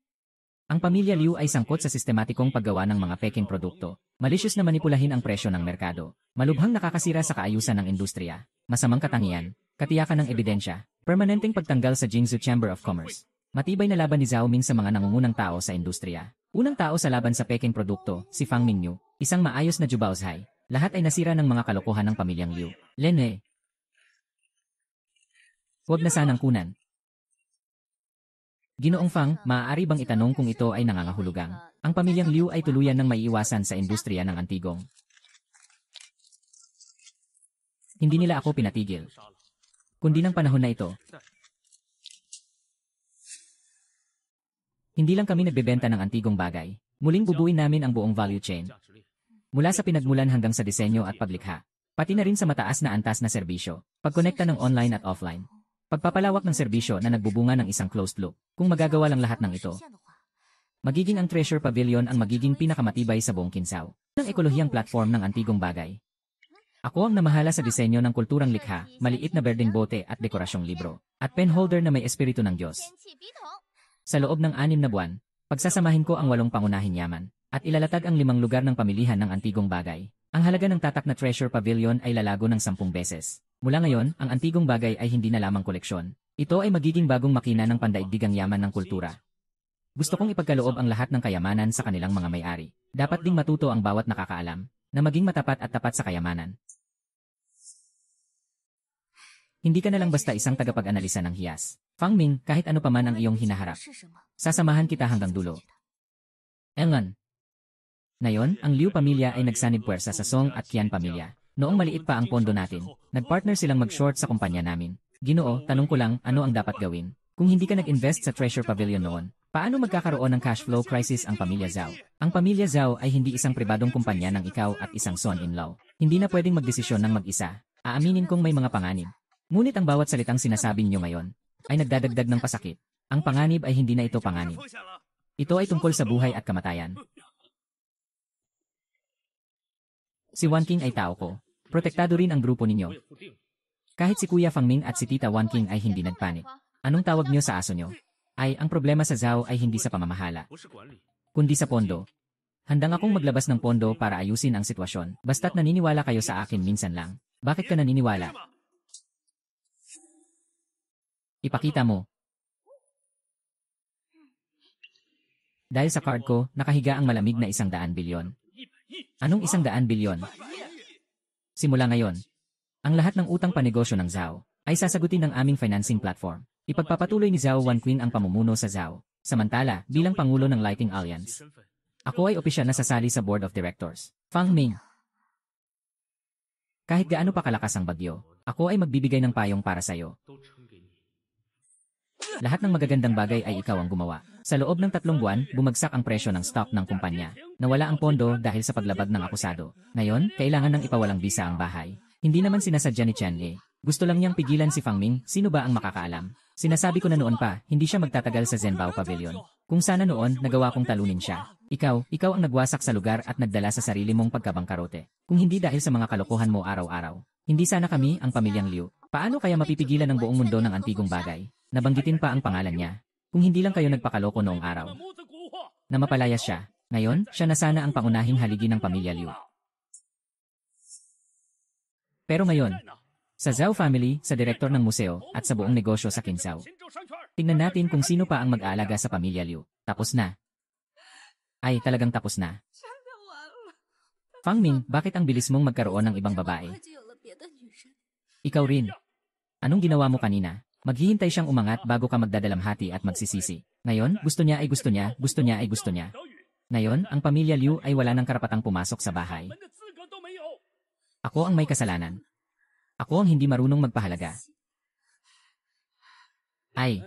Ang pamilya Liu ay sangkot sa sistematikong paggawa ng mga peking produkto. Malicious na manipulahin ang presyo ng merkado. Malubhang nakakasira sa kaayusan ng industriya. Masamang katangian. Katiyakan ng ebidensya. Permanenteng pagtanggal sa Jingzhou Chamber of Commerce. Matibay na laban ni Zhao Ming sa mga nangungunang tao sa industriya. Unang tao sa laban sa peking produkto, si Fang Mingyu, isang maayos na Jubaozhai. Lahat ay nasira ng mga kalokohan ng pamilyang Liu. Lene. Huwag na sanang kunan. Ginoong Fang, maaari bang itanong kung ito ay nangangahulugang? Ang pamilyang Liu ay tuluyan ng maiiwasan sa industriya ng antigong. Hindi nila ako pinatigil. Kundi ng panahon na ito. Hindi lang kami nagbebenta ng antigong bagay. Muling bubuin namin ang buong value chain. Mula sa pinagmulan hanggang sa disenyo at paglikha. Pati na rin sa mataas na antas na serbisyo. Pagkonekta ng online at offline. Pagpapalawak ng serbisyo na nagbubunga ng isang closed loop. Kung magagawa lang lahat ng ito, magiging ang Treasure Pavilion ang magiging pinakamatibay sa buong Kinsao. Ng ekolohiyang platform ng antigong bagay. Ako ang namahala sa disenyo ng kulturang likha, maliit na berdeng bote at dekorasyong libro. At pen holder na may espiritu ng Diyos. Sa loob ng 6 na buwan, pagsasamahin ko ang 8 pangunahing yaman, at ilalatag ang 5 lugar ng pamilihan ng antigong bagay. Ang halaga ng tatak na Treasure Pavilion ay lalago ng 10 beses. Mula ngayon, ang antigong bagay ay hindi na lamang koleksyon. Ito ay magiging bagong makina ng pandaigdigang yaman ng kultura. Gusto kong ipagkaloob ang lahat ng kayamanan sa kanilang mga may-ari. Dapat ding matuto ang bawat nakakaalam, na maging matapat at tapat sa kayamanan. Hindi ka na lang basta isang tagapag-analisa ng hiyas. Fang Ming, kahit ano pa man ang iyong hinaharap, sasamahan kita hanggang dulo. Engan. Ngayon, ang Liu pamilya ay nagsanib puwersa sa Song at Qian pamilya. Noong maliit pa ang pondo natin, nagpartner silang mag-short sa kumpanya namin. Ginoo, tanong ko lang, ano ang dapat gawin? Kung hindi ka nag-invest sa Treasure Pavilion noon, paano magkakaroon ng cash flow crisis ang pamilya Zhao? Ang pamilya Zhao ay hindi isang pribadong kumpanya ng ikaw at isang son-in-law. Hindi na pwedeng magdesisyon ng mag-isa. Aaminin kong may mga panganib. Ngunit ang bawat salitang sinasabi niyo ngayon ay nagdadagdag ng pasakit. Ang panganib ay hindi na ito panganib. Ito ay tungkol sa buhay at kamatayan. Si Wan King ay tao ko. Protektado rin ang grupo ninyo. Kahit si Kuya Fang Ming at si Tita Wan King ay hindi nagpanik. Anong tawag niyo sa aso niyo? Ay, ang problema sa Zhao ay hindi sa pamamahala, kundi sa pondo. Handang akong maglabas ng pondo para ayusin ang sitwasyon. Basta't naniniwala kayo sa akin minsan lang. Bakit ka naniniwala? Ipakita mo. Dahil sa card ko, nakahiga ang malamig na 100 bilyon. Anong 100 bilyon? Simula ngayon, ang lahat ng utang panegosyo ng Zhao ay sasagutin ng aming financing platform. Ipagpapatuloy ni Zhao Wanqing ang pamumuno sa Zhao. Samantala, bilang Pangulo ng Lighting Alliance, ako ay opisyal na sasali sa Board of Directors. Fang Ming. Kahit gaano pa kalakas ang bagyo, ako ay magbibigay ng payong para sa'yo. Lahat ng magagandang bagay ay ikaw ang gumawa. Sa loob ng 3 buwan, bumagsak ang presyo ng stock ng kumpanya. Nawala ang pondo dahil sa paglabag ng akusado. Ngayon, kailangan ng ipawalang bisa ang bahay. Hindi naman sinasadya ni Chen E. Gusto lang niyang pigilan si Fang Ming, sino ba ang makakaalam? Sinasabi ko na noon pa, hindi siya magtatagal sa Zhenbao Pavilion. Kung sana noon, nagawa kong talunin siya. Ikaw ang nagwasak sa lugar at nagdala sa sarili mong pagkabangkarote. Kung hindi dahil sa mga kalokohan mo araw-araw. Hindi sana kami, ang pamilyang Liu. Paano kaya mapipigilan ng buong mundo ng antigong bagay? Nabanggitin pa ang pangalan niya. Kung hindi lang kayo nagpakaloko noong araw. Na mapalayas siya. Ngayon, siya na sana ang pangunahing haligi ng pamilya Liu. Pero ngayon, sa Zhao family, sa direktor ng museo, at sa buong negosyo sa Qinsao. Tingnan natin kung sino pa ang mag-aalaga sa pamilya Liu. Tapos na. Ay, talagang tapos na. Fang Ming, bakit ang bilis mong magkaroon ng ibang babae? Ikaw rin. Anong ginawa mo kanina? Maghihintay siyang umangat bago ka magdadalamhati at magsisisi. Ngayon, gusto niya ay gusto niya, gusto niya ay gusto niya. Ngayon, ang pamilya Liu ay wala ng karapatang pumasok sa bahay. Ako ang may kasalanan. Ako ang hindi marunong magpahalaga. Ay.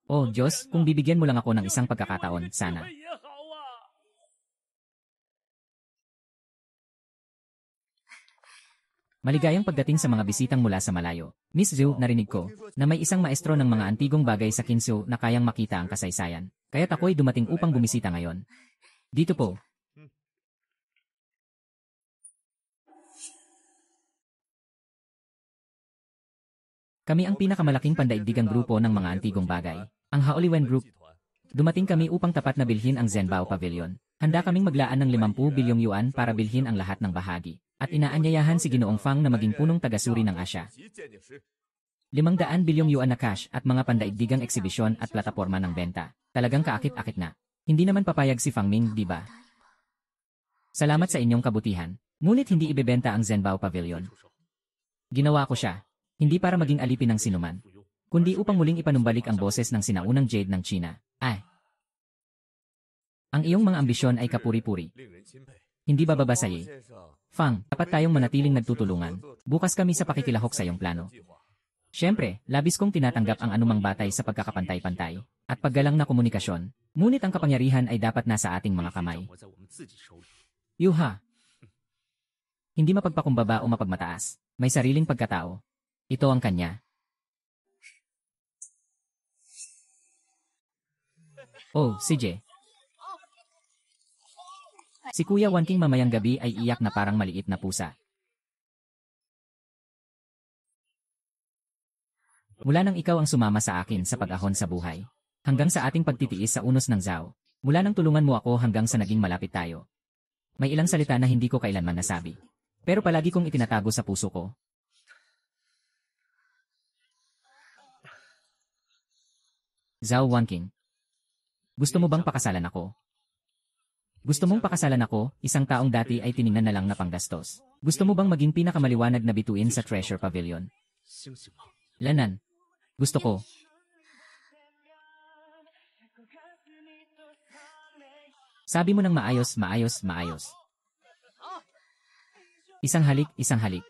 Oh, Diyos, kung bibigyan mo lang ako ng isang pagkakataon, sana. Maligayang pagdating sa mga bisitang mula sa malayo. Miss Zhu, narinig ko na may isang maestro ng mga antigong bagay sa Qinsao na kayang makita ang kasaysayan. Kaya't ako'y dumating upang bumisita ngayon. Dito po. Kami ang pinakamalaking pandaigdigang grupo ng mga antigong bagay, ang Haoliwen Group. Dumating kami upang tapat na bilhin ang Zhenbao Pavilion. Handa kaming maglaan ng 50 bilyong yuan para bilhin ang lahat ng bahagi. At inaanyayahan si Ginoong Fang na maging punong tagasuri ng Asya. 500 bilyong yuan na cash at mga pandaigdigang eksibisyon at plataporma ng benta. Talagang kaakit-akit na. Hindi naman papayag si Fang Ming, di ba? Salamat sa inyong kabutihan. Ngunit hindi ibebenta ang Zhenbao Pavilion. Ginawa ko siya. Hindi para maging alipin ng sinuman, kundi upang muling ipanumbalik ang boses ng sinaunang Jade ng China. Ay! Ang iyong mga ambisyon ay kapuri-puri. Hindi ba babasayi? Fang, dapat tayong manatiling nagtutulungan. Bukas kami sa pakikilahok sa iyong plano. Siyempre, labis kong tinatanggap ang anumang batay sa pagkakapantay-pantay at paggalang na komunikasyon. Ngunit ang kapangyarihan ay dapat nasa ating mga kamay. Yuha! Hindi mapagpakumbaba o mapagmataas. May sariling pagkatao. Ito ang kanya. Oh, si Jie. Si Kuya Wanqing mamayang gabi ay iyak na parang maliit na pusa. Mula nang ikaw ang sumama sa akin sa pag-ahon sa buhay, hanggang sa ating pagtitiis sa unos ng Zhao, mula nang tulungan mo ako hanggang sa naging malapit tayo. May ilang salita na hindi ko kailanman nasabi. Pero palagi kong itinatago sa puso ko. Zhao Wanqing. Gusto mo bang pakasalan ako? Gusto mong pakasalan ako, isang taong dati ay tiningnan na lang na panggastos. Gusto mo bang maging pinakamaliwanag na bituin sa Treasure Pavilion? Lanan. Gusto ko. Sabi mo ng maayos, maayos, maayos. Isang halik, isang halik.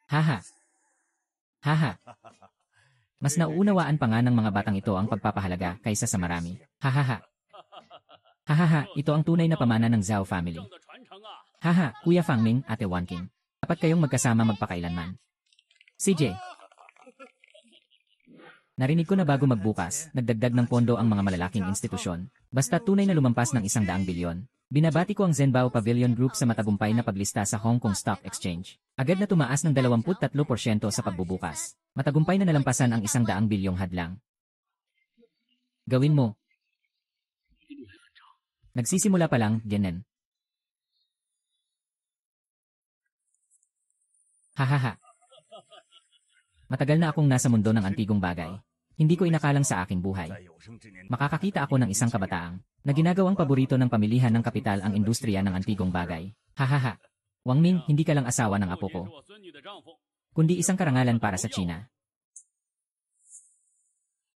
Haha. Haha. Mas nauunawaan pa nga ng mga batang ito ang pagpapahalaga kaysa sa marami. Hahaha. Hahaha, ito ang tunay na pamana ng Zhao family. Haha, Kuya Fang Ming, Ate Wanqing. Dapat kayong magkasama magpakailanman. CJ. Narinig ko na bago magbukas, nagdagdag ng pondo ang mga malalaking institusyon. Basta tunay na lumampas ng 100 bilyon. Binabati ko ang Zhenbao Pavilion Group sa matagumpay na paglista sa Hong Kong Stock Exchange. Agad na tumaas ng 23% sa pagbubukas. Matagumpay na nalampasan ang 100 bilyong hadlang. Gawin mo. Nagsisimula pa lang, Genen. Hahaha. Matagal na akong nasa mundo ng antigong bagay. Hindi ko inakalang sa aking buhay. Makakakita ako ng isang kabataang na ginagawang paborito ng pamilihan ng kapital ang industriya ng antigong bagay. Hahaha. Wang Ming, hindi ka lang asawa ng apo ko, kundi isang karangalan para sa China.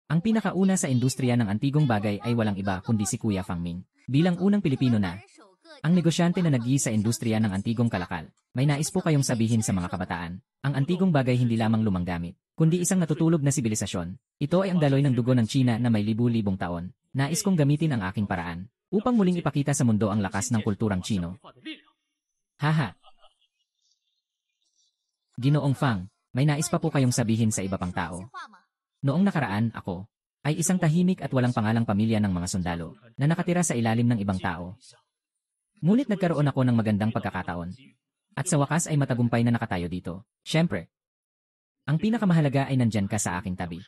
Ang pinakauna sa industriya ng antigong bagay ay walang iba kundi si Kuya Fang Ming. Bilang unang Pilipino na ang negosyante na nag-i sa industriya ng antigong kalakal, may nais po kayong sabihin sa mga kabataan. Ang antigong bagay hindi lamang lumang gamit, kundi isang natutulog na sibilisasyon. Ito ay ang daloy ng dugo ng China na may libu-libong taon. Nais kong gamitin ang aking paraan upang muling ipakita sa mundo ang lakas ng kulturang Chino. Haha. Ginoong Fang, may nais pa po kayong sabihin sa iba pang tao. Noong nakaraan, ako ay isang tahimik at walang pangalang pamilya ng mga sundalo na nakatira sa ilalim ng ibang tao. Ngunit nagkaroon ako ng magandang pagkakataon. At sa wakas ay matagumpay na nakatayo dito. Siyempre, ang pinakamahalaga ay nandyan ka sa aking tabi.